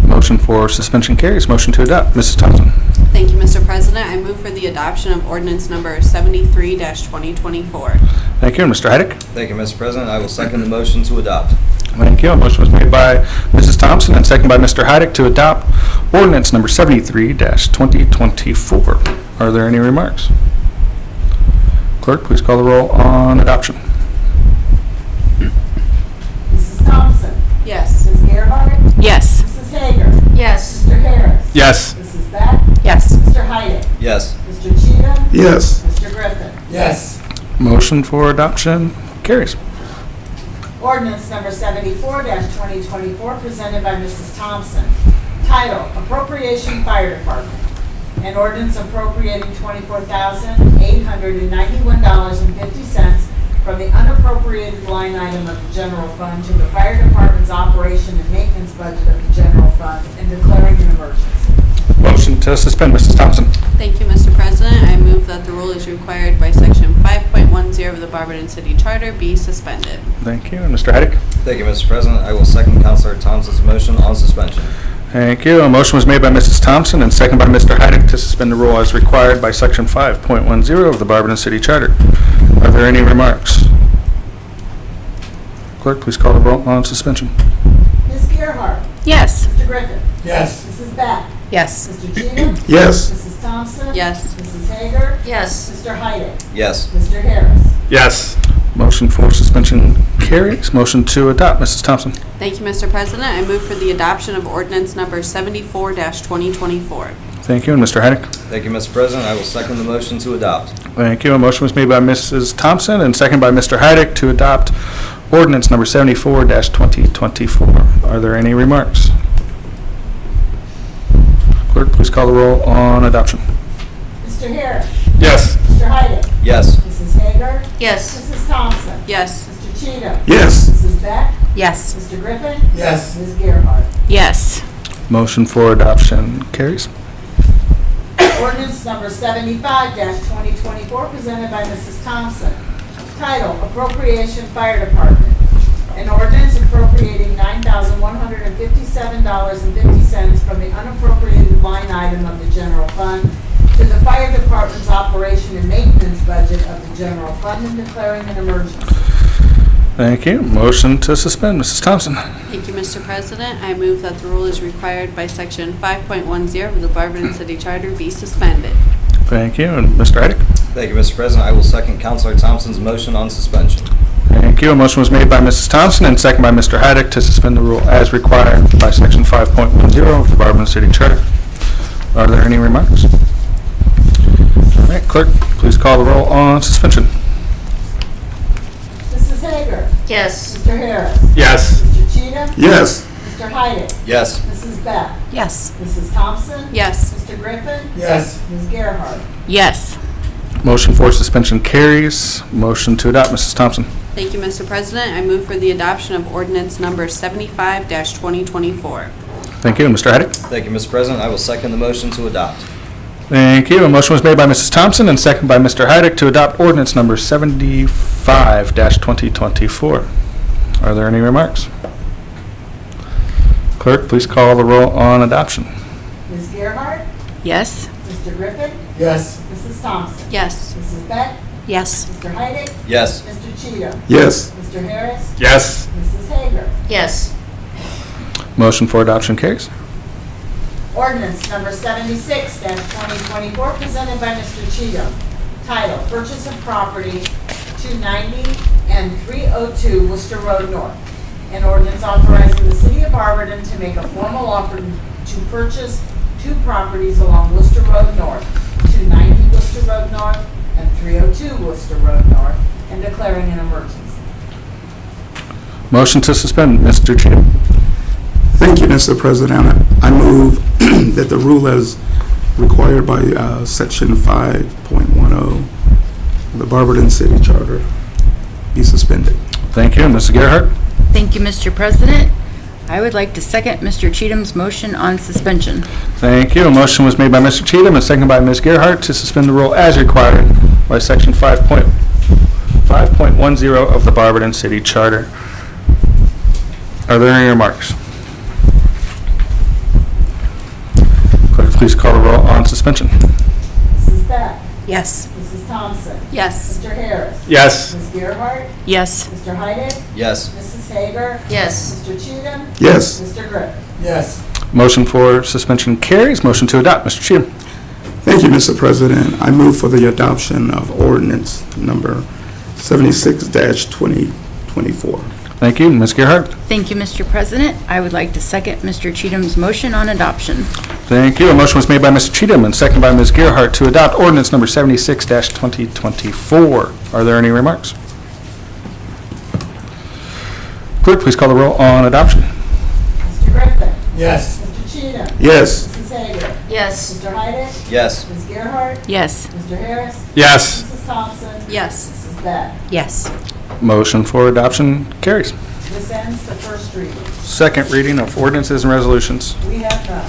[SPEAKER 1] Motion for suspension carries. Motion to adopt. Mrs. Thompson.
[SPEAKER 7] Thank you, Mr. President. I move for the adoption of ordinance number 73-2024.
[SPEAKER 1] Thank you. Mr. Heidick?
[SPEAKER 12] Thank you, Mr. President. I will second the motion to adopt.
[SPEAKER 1] Thank you. A motion was made by Mrs. Thompson and second by Mr. Heidick to adopt ordinance number 73-2024. Are there any remarks? Clerk, please call the roll on adoption.
[SPEAKER 18] Mrs. Thompson.
[SPEAKER 7] Yes.
[SPEAKER 18] Ms. Gerhart.
[SPEAKER 2] Yes.
[SPEAKER 18] Mrs. Hager.
[SPEAKER 11] Yes.
[SPEAKER 18] Mr. Harris.
[SPEAKER 1] Yes.
[SPEAKER 18] Mrs. Beck.
[SPEAKER 9] Yes.
[SPEAKER 18] Mr. Heidick.
[SPEAKER 12] Yes.
[SPEAKER 18] Mr. Cheatham.
[SPEAKER 4] Yes.
[SPEAKER 18] Mr. Griffin.
[SPEAKER 14] Yes.
[SPEAKER 1] Motion for adoption carries.
[SPEAKER 18] Ordinance number 74-2024, presented by Mrs. Thompson. Title, Appropriation Fire Department. An ordinance appropriating $24,891.50 from the unappropriated line item of the general fund to the fire department's operation and maintenance budget of the general fund and declaring an emergency.
[SPEAKER 1] Motion to suspend, Mrs. Thompson.
[SPEAKER 7] Thank you, Mr. President. I move that the rule is required by Section 5.10 of the Barberton City Charter be suspended.
[SPEAKER 1] Thank you. And Mr. Heidick?
[SPEAKER 12] Thank you, Mr. President. I will second Counselor Thompson's motion on suspension.
[SPEAKER 1] Thank you. A motion was made by Mrs. Thompson and second by Mr. Heidick to suspend the rule as required by Section 5.10 of the Barberton City Charter. Are there any remarks? Clerk, please call the roll on suspension.
[SPEAKER 18] Ms. Gerhart.
[SPEAKER 2] Yes.
[SPEAKER 18] Mr. Griffin.
[SPEAKER 14] Yes.
[SPEAKER 18] Mrs. Beck.
[SPEAKER 9] Yes.
[SPEAKER 18] Mr. Cheatham.
[SPEAKER 4] Yes.
[SPEAKER 18] Mrs. Thompson.
[SPEAKER 7] Yes.
[SPEAKER 18] Mrs. Hager.
[SPEAKER 11] Yes.
[SPEAKER 18] Mr. Heidick.
[SPEAKER 12] Yes.
[SPEAKER 18] Mr. Harris.
[SPEAKER 1] Yes. Motion for suspension carries. Motion to adopt, Mrs. Thompson.
[SPEAKER 7] Thank you, Mr. President. I move for the adoption of ordinance number 74-2024.
[SPEAKER 1] Thank you. And Mr. Heidick?
[SPEAKER 12] Thank you, Mr. President. I will second the motion to adopt.
[SPEAKER 1] Thank you. A motion was made by Mrs. Thompson and second by Mr. Heidick to adopt ordinance number 74-2024. Are there any remarks? Clerk, please call the roll on adoption.
[SPEAKER 18] Mr. Harris.
[SPEAKER 1] Yes.
[SPEAKER 18] Mr. Heidick.
[SPEAKER 12] Yes.
[SPEAKER 18] Mrs. Hager.
[SPEAKER 11] Yes.
[SPEAKER 18] Mrs. Thompson.
[SPEAKER 7] Yes.
[SPEAKER 18] Mr. Cheatham.
[SPEAKER 4] Yes.
[SPEAKER 18] Mrs. Beck.
[SPEAKER 9] Yes.
[SPEAKER 18] Mr. Griffin.
[SPEAKER 14] Yes.
[SPEAKER 18] Ms. Gerhart.
[SPEAKER 2] Yes.
[SPEAKER 1] Motion for adoption carries.
[SPEAKER 18] Ordinance number 75-2024, presented by Mrs. Thompson. Title, Appropriation Fire Department. An ordinance appropriating $9,157.50 from the unappropriated line item of the general fund to the fire department's operation and maintenance budget of the general fund and declaring an emergency.
[SPEAKER 1] Thank you. Motion to suspend, Mrs. Thompson.
[SPEAKER 7] Thank you, Mr. President. I move that the rule is required by Section 5.10 of the Barberton City Charter be suspended.
[SPEAKER 1] Thank you. And Mr. Heidick?
[SPEAKER 12] Thank you, Mr. President. I will second Counselor Thompson's motion on suspension.
[SPEAKER 1] Thank you. A motion was made by Mrs. Thompson and second by Mr. Heidick to suspend the rule as required by Section 5.10 of the Barberton City Charter. Are there any remarks? All right, clerk, please call the roll on suspension.
[SPEAKER 18] Mrs. Hager.
[SPEAKER 11] Yes.
[SPEAKER 18] Mr. Harris.
[SPEAKER 1] Yes.
[SPEAKER 18] Mr. Cheatham.
[SPEAKER 4] Yes.
[SPEAKER 18] Mr. Heidick.
[SPEAKER 12] Yes.
[SPEAKER 18] Mrs. Beck.
[SPEAKER 9] Yes.
[SPEAKER 18] Mrs. Thompson.
[SPEAKER 7] Yes.
[SPEAKER 18] Mr. Griffin.
[SPEAKER 14] Yes.
[SPEAKER 18] Ms. Gerhart.
[SPEAKER 2] Yes.
[SPEAKER 1] Motion for suspension carries. Motion to adopt, Mrs. Thompson.
[SPEAKER 7] Thank you, Mr. President. I move for the adoption of ordinance number 75-2024.
[SPEAKER 1] Thank you. And Mr. Heidick?
[SPEAKER 12] Thank you, Mr. President. I will second the motion to adopt.
[SPEAKER 1] Thank you. A motion was made by Mrs. Thompson and second by Mr. Heidick to adopt ordinance number 75-2024. Are there any remarks? Clerk, please call the roll on adoption.
[SPEAKER 18] Ms. Gerhart.
[SPEAKER 2] Yes.
[SPEAKER 18] Mr. Griffin.
[SPEAKER 14] Yes.
[SPEAKER 18] Mrs. Thompson.
[SPEAKER 7] Yes.
[SPEAKER 18] Mrs. Beck.
[SPEAKER 9] Yes.
[SPEAKER 18] Mr. Heidick.
[SPEAKER 12] Yes.
[SPEAKER 18] Mr. Cheatham.
[SPEAKER 4] Yes.
[SPEAKER 18] Mr. Harris.
[SPEAKER 1] Yes.
[SPEAKER 18] Mrs. Hager.
[SPEAKER 11] Yes.
[SPEAKER 1] Motion for adoption carries.
[SPEAKER 18] Ordinance number 76-2024, presented by Mr. Cheatham. Title, Purchase of Property, 290 and 302 Worcester Road North. An ordinance authorizing the city of Barberton to make a formal offer to purchase 2 properties along Worcester Road North, 290 Worcester Road North and 302 Worcester Road North, and declaring an emergency.
[SPEAKER 1] Motion to suspend, Mr. Cheatham.
[SPEAKER 4] Thank you, Mr. President. I move that the rule as required by Section 5.10 of the Barberton City Charter be suspended.
[SPEAKER 1] Thank you. Mrs. Gerhart?
[SPEAKER 2] Thank you, Mr. President. I would like to second Mr. Cheatham's motion on suspension.
[SPEAKER 1] Thank you. A motion was made by Mr. Cheatham and seconded by Ms. Gerhart to suspend the rule as required by Section 5.10 of the Barberton City Charter. Are there any remarks? Clerk, please call the roll on suspension.
[SPEAKER 18] Mrs. Beck?
[SPEAKER 9] Yes.
[SPEAKER 18] Mrs. Thompson?
[SPEAKER 9] Yes.
[SPEAKER 18] Mr. Harris?
[SPEAKER 5] Yes.
[SPEAKER 18] Ms. Gerhart?
[SPEAKER 2] Yes.
[SPEAKER 18] Mr. Heidig?
[SPEAKER 12] Yes.
[SPEAKER 18] Mrs. Hager?
[SPEAKER 9] Yes.
[SPEAKER 18] Mr. Cheatham?
[SPEAKER 4] Yes.
[SPEAKER 18] Mr. Griffin?
[SPEAKER 14] Yes.
[SPEAKER 1] Motion for suspension carries. Motion to adopt, Mr. Cheatham.
[SPEAKER 4] Thank you, Mr. President. I move for the adoption of ordinance number 76-2024.
[SPEAKER 1] Thank you. Ms. Gerhart?
[SPEAKER 2] Thank you, Mr. President. I would like to second Mr. Cheatham's motion on adoption.
[SPEAKER 1] Thank you. A motion was made by Mr. Cheatham and seconded by Ms. Gerhart to adopt ordinance number 76-2024. Are there any remarks? Clerk, please call the roll on adoption.
[SPEAKER 18] Mr. Griffin?
[SPEAKER 14] Yes.
[SPEAKER 18] Mr. Cheatham?
[SPEAKER 4] Yes.
[SPEAKER 18] Mrs. Hager?
[SPEAKER 9] Yes.
[SPEAKER 18] Mr. Heidig?
[SPEAKER 12] Yes.
[SPEAKER 18] Ms. Gerhart?
[SPEAKER 2] Yes.
[SPEAKER 18] Mr. Harris?
[SPEAKER 5] Yes.
[SPEAKER 18] Mrs. Thompson?
[SPEAKER 9] Yes.
[SPEAKER 18] Mrs. Beck?
[SPEAKER 9] Yes.
[SPEAKER 1] Motion for adoption carries.
[SPEAKER 18] This ends the first reading.
[SPEAKER 1] Second reading of ordinances and resolutions.
[SPEAKER 18] We have none.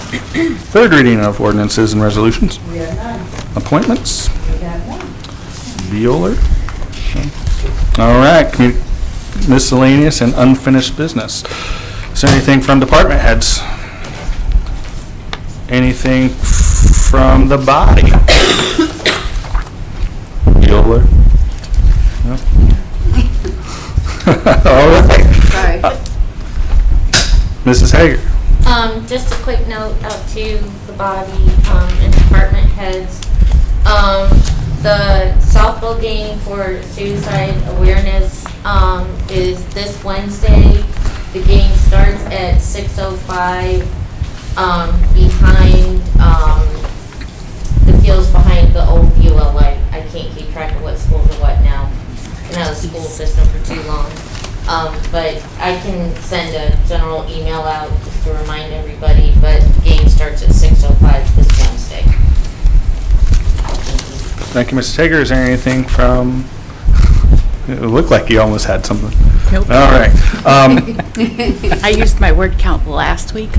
[SPEAKER 1] Third reading of ordinances and resolutions.
[SPEAKER 18] We have none.
[SPEAKER 1] Appointments.
[SPEAKER 18] We have none.
[SPEAKER 1] Bueller. All right. Miscellaneous and unfinished business. Is there anything from department heads? Anything from the body? Bueller. No? All right.
[SPEAKER 11] Sorry.
[SPEAKER 1] Mrs. Hager.
[SPEAKER 11] Just a quick note out to the body, and department heads. The softball game for suicide awareness, is this Wednesday. The game starts at 6:05, behind, the fields behind the old ULA. I can't keep track of what schools are what now. Been out of the school system for too long. But I can send a general email out just to remind everybody, but the game starts at 6:05 this Wednesday.
[SPEAKER 1] Thank you, Mrs. Hager. Is there anything from, it looked like you almost had something.
[SPEAKER 2] Nope.
[SPEAKER 1] All right.
[SPEAKER 2] I used my word count last week.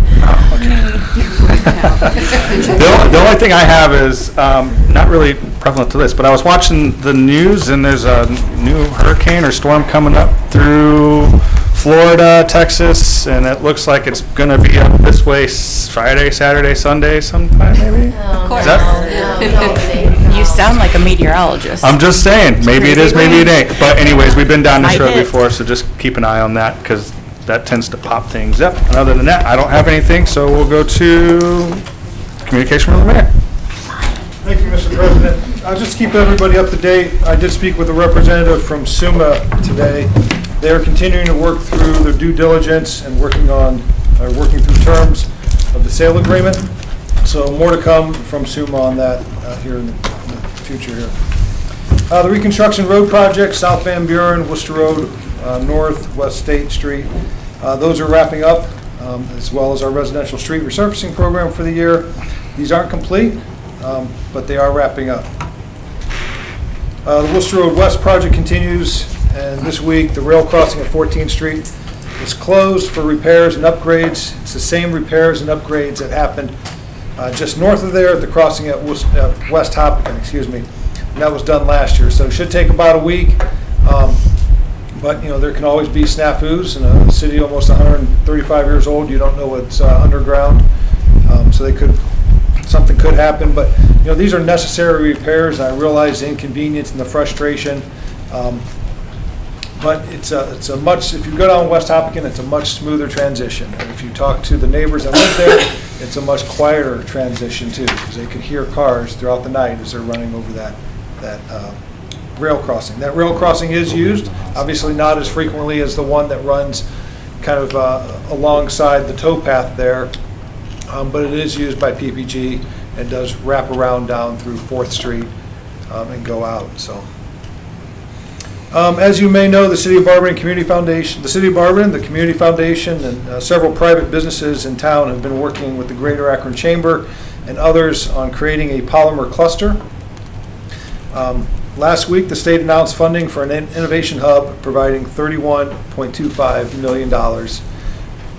[SPEAKER 1] The only thing I have is, not really prevalent to this, but I was watching the news and there's a new hurricane or storm coming up through Florida, Texas, and it looks like it's going to be up this way Friday, Saturday, Sunday sometime maybe?
[SPEAKER 11] Of
[SPEAKER 1] course. Is that-
[SPEAKER 2] You sound like a meteorologist.
[SPEAKER 1] I'm just saying, maybe it is, maybe it ain't. But anyways, we've been down this
[SPEAKER 2] Might
[SPEAKER 1] road
[SPEAKER 2] hit.
[SPEAKER 1] before, so just keep an eye on that because that tends to pop things up. And other than that, I don't have anything, so we'll go to communication from the mayor.
[SPEAKER 13] Thank you, Mr. President. I'll just keep everybody up to date. I did speak with a representative from SUMA today. They are continuing to work through their due diligence and working through terms of the sale agreement. So more to come from SUMA on that here in the future here. The reconstruction road project, South Van Buren, Worcester Road, North, West State Street, those are wrapping up, as well as our residential street resurfacing program for the year. These aren't complete, but they are wrapping up. The Worcester Road West project continues, and this week, the rail crossing at 14th Street is closed for repairs and upgrades. It's the same repairs and upgrades that happened just north of there at the crossing at West Hopkins, and that was done last year. So it should take about a week, but there can always be snafus. In a city almost 135 years old, you don't know what's underground, so something could happen. But these are necessary repairs. I realize the inconvenience and the frustration. But it's a much, if you go down West Hopkins, it's a much smoother transition. And if you talk to the neighbors that live there, it's a much quieter transition too, because they can hear cars throughout the night as they're running over that rail crossing. That rail crossing is used, obviously not as frequently as the one that runs kind of alongside the towpath there, but it is used by PPG and does wrap around down through 4th Street and go out. So, as you may know, the City of Barberton Community Foundation, the City of Barberton, the Community Foundation, and several private businesses in town have been working with the Greater Akron Chamber and others on creating a polymer cluster. Last week, the state announced funding for an innovation hub providing $31.25 million.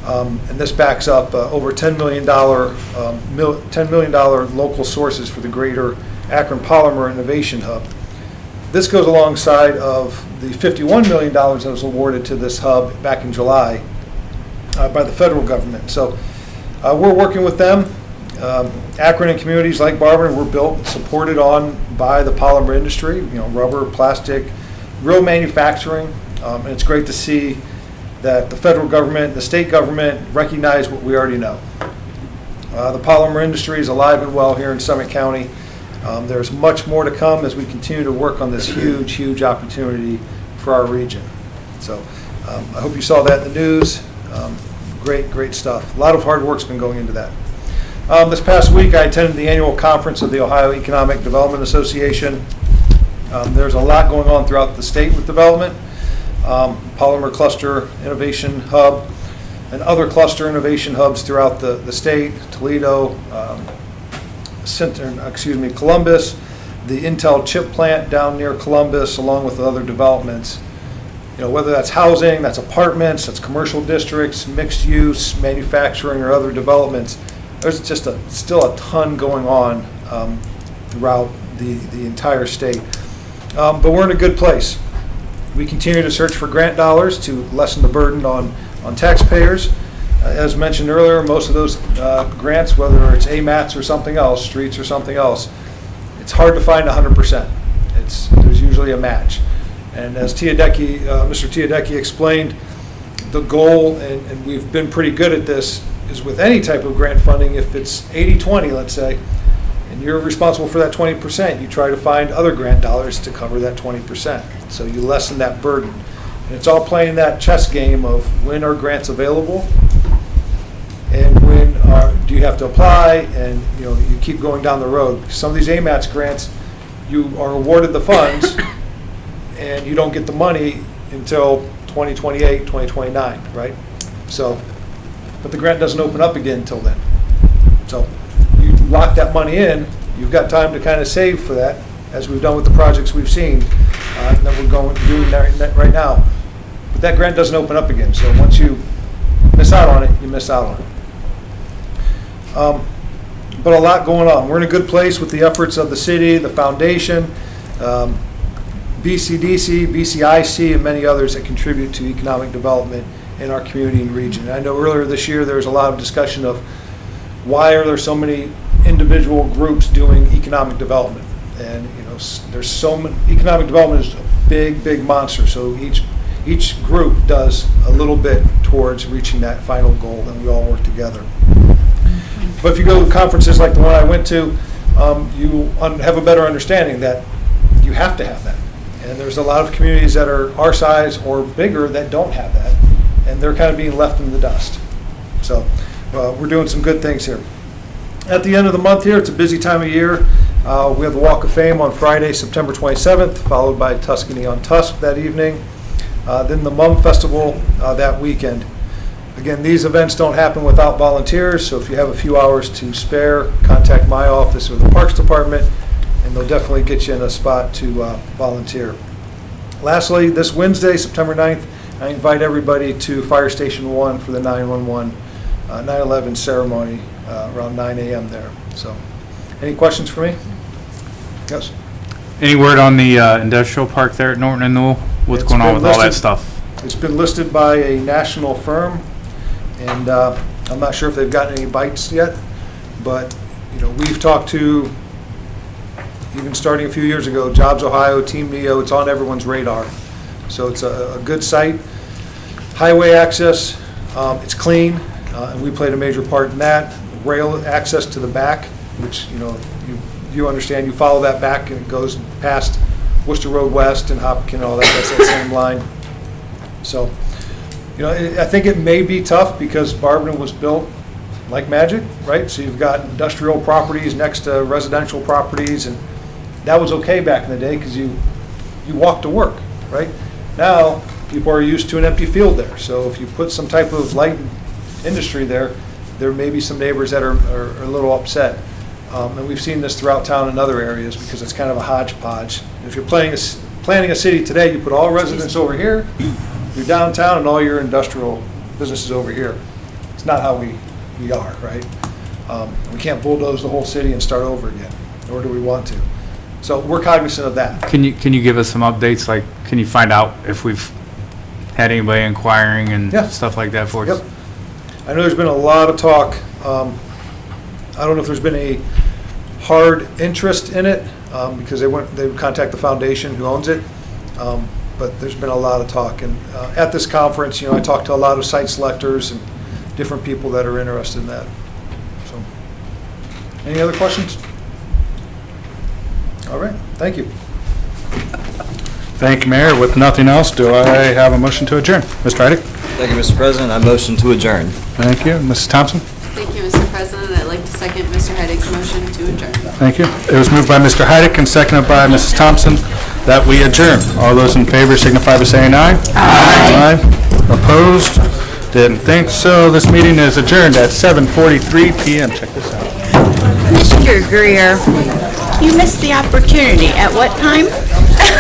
[SPEAKER 13] And this backs up over $10 million local sources for the Greater Akron Polymer Innovation Hub. This goes alongside of the $51 million that was awarded to this hub back in July by the federal government. So we're working with them. Akron and communities like Barberton were built and supported on by the polymer industry, you know, rubber, plastic, real manufacturing. And it's great to see that the federal government, the state government recognize what we already know. The polymer industry is alive and well here in Summit County. There's much more to come as we continue to work on this huge, huge opportunity for our region. So I hope you saw that in the news. Great stuff. A lot of hard work's been going into that. This past week, I attended the annual conference of the Ohio Economic Development Association. There's a lot going on throughout the state with development. Polymer Cluster Innovation Hub and other cluster innovation hubs throughout the state, Toledo, Columbus, the Intel chip plant down near Columbus, along with other developments. You know, whether that's housing, that's apartments, that's commercial districts, mixed use, manufacturing, or other developments. There's just still a ton going on throughout the entire state. But we're in a good place. We continue to search for grant dollars to lessen the burden on taxpayers. As mentioned earlier, most of those grants, whether it's AMATs or something else, streets or something else, it's hard to find 100%. There's usually a match. And as Mr. Tiadecki explained, the goal, and we've been pretty good at this, is with any type of grant funding, if it's 80-20, let's say, and you're responsible for that 20%, you try to find other grant dollars to cover that 20%. So you lessen that burden. And it's all playing that chess game of when are grants available and when do you have to apply, and you keep going down the road. Some of these AMATS grants, you are awarded the funds and you don't get the money until 2028, 2029, right? So, but the grant doesn't open up again until then. So you lock that money in, you've got time to kind of save for that, as we've done with the projects we've seen that we're doing right now. But that grant doesn't open up again. So once you miss out on it, you miss out on it. But a lot going on. We're in a good place with the efforts of the city, the foundation, BCDC, BCIC, and many others that contribute to economic development in our community and region. And I know earlier this year there was a lot of discussion of why are there so many individual groups doing economic development. And there's so many. Economic development is a big monster. So each group does a little bit towards reaching that final goal, and we all work together. But if you go to conferences like the one I went to, you have a better understanding that you have to have that. And there's a lot of communities that are our size or bigger that don't have that, and they're kind of being left in the dust. So we're doing some good things here. At the end of the month here, it's a busy time of year. We have the Walk of Fame on Friday, September 27th, followed by Tuscany on Tusk that evening. Then the Mum Festival that weekend. Again, these events don't happen without volunteers, so if you have a few hours to spare, contact my office or the Parks Department, and they'll definitely get you in a spot to volunteer. Lastly, this Wednesday, September 9th, I invite everybody to Fire Station 1 for the 911, 9/11 ceremony around 9 a.m. there. So, any questions for me? Yes.
[SPEAKER 5] Any word on the industrial park there at Norton and Newell? What's going on with all that stuff?
[SPEAKER 13] It's been listed by a national firm, and I'm not sure if they've gotten any bites yet, but we've talked to, even starting a few years ago, Jobs Ohio, Team Neo. It's on everyone's radar. So it's a good site. Highway access, it's clean, and we played a major part in that. rail access to the back, which, you understand, you follow that back and it goes past Worcester Road West and Hopkins and all that, that's that same line. So, I think it may be tough because Barberton was built like magic, right? So you've got industrial properties next to residential properties, and that was okay back in the day because you walked to work, right? Now, people are used to an empty field there. So if you put some type of light industry there, there may be some neighbors that are a little upset. And we've seen this throughout town in other areas because it's kind of a hodgepodge. If you're planning a city today, you put all residents over here, your downtown, and all your industrial businesses over here. It's not how we are, right? We can't bulldoze the whole city and start over again, nor do we want to. So we're cognizant of that.
[SPEAKER 5] Can you give us some updates? Like, can you find out if we've had anybody inquiring and
[SPEAKER 13] Yeah.
[SPEAKER 5] stuff like that for us?
[SPEAKER 13] Yep. I know there's been a lot of talk. I don't know if there's been a hard interest in it because they would contact the foundation who owns it. But there's been a lot of talk. And at this conference, I talked to a lot of site selectors and different people that are interested in that. So, any other questions? All right, thank you.
[SPEAKER 1] Thank you, Mayor. With nothing else, do I have a motion to adjourn? Mr. Heidick?
[SPEAKER 12] Thank you, Mr. President. I motion to adjourn.
[SPEAKER 1] Thank you. Mrs. Thompson?
[SPEAKER 7] Thank you, Mr. President. I'd like to second Mr. Heidig's motion to adjourn.
[SPEAKER 1] Thank you. It was moved by Mr. Heidick and seconded by Mrs. Thompson that we adjourn. All those in favor signify by saying aye. Aye. Opposed? Didn't think so. This meeting is adjourned at 7:43 PM. Check this out.
[SPEAKER 2] Mr. Greer, you missed the opportunity. At what time?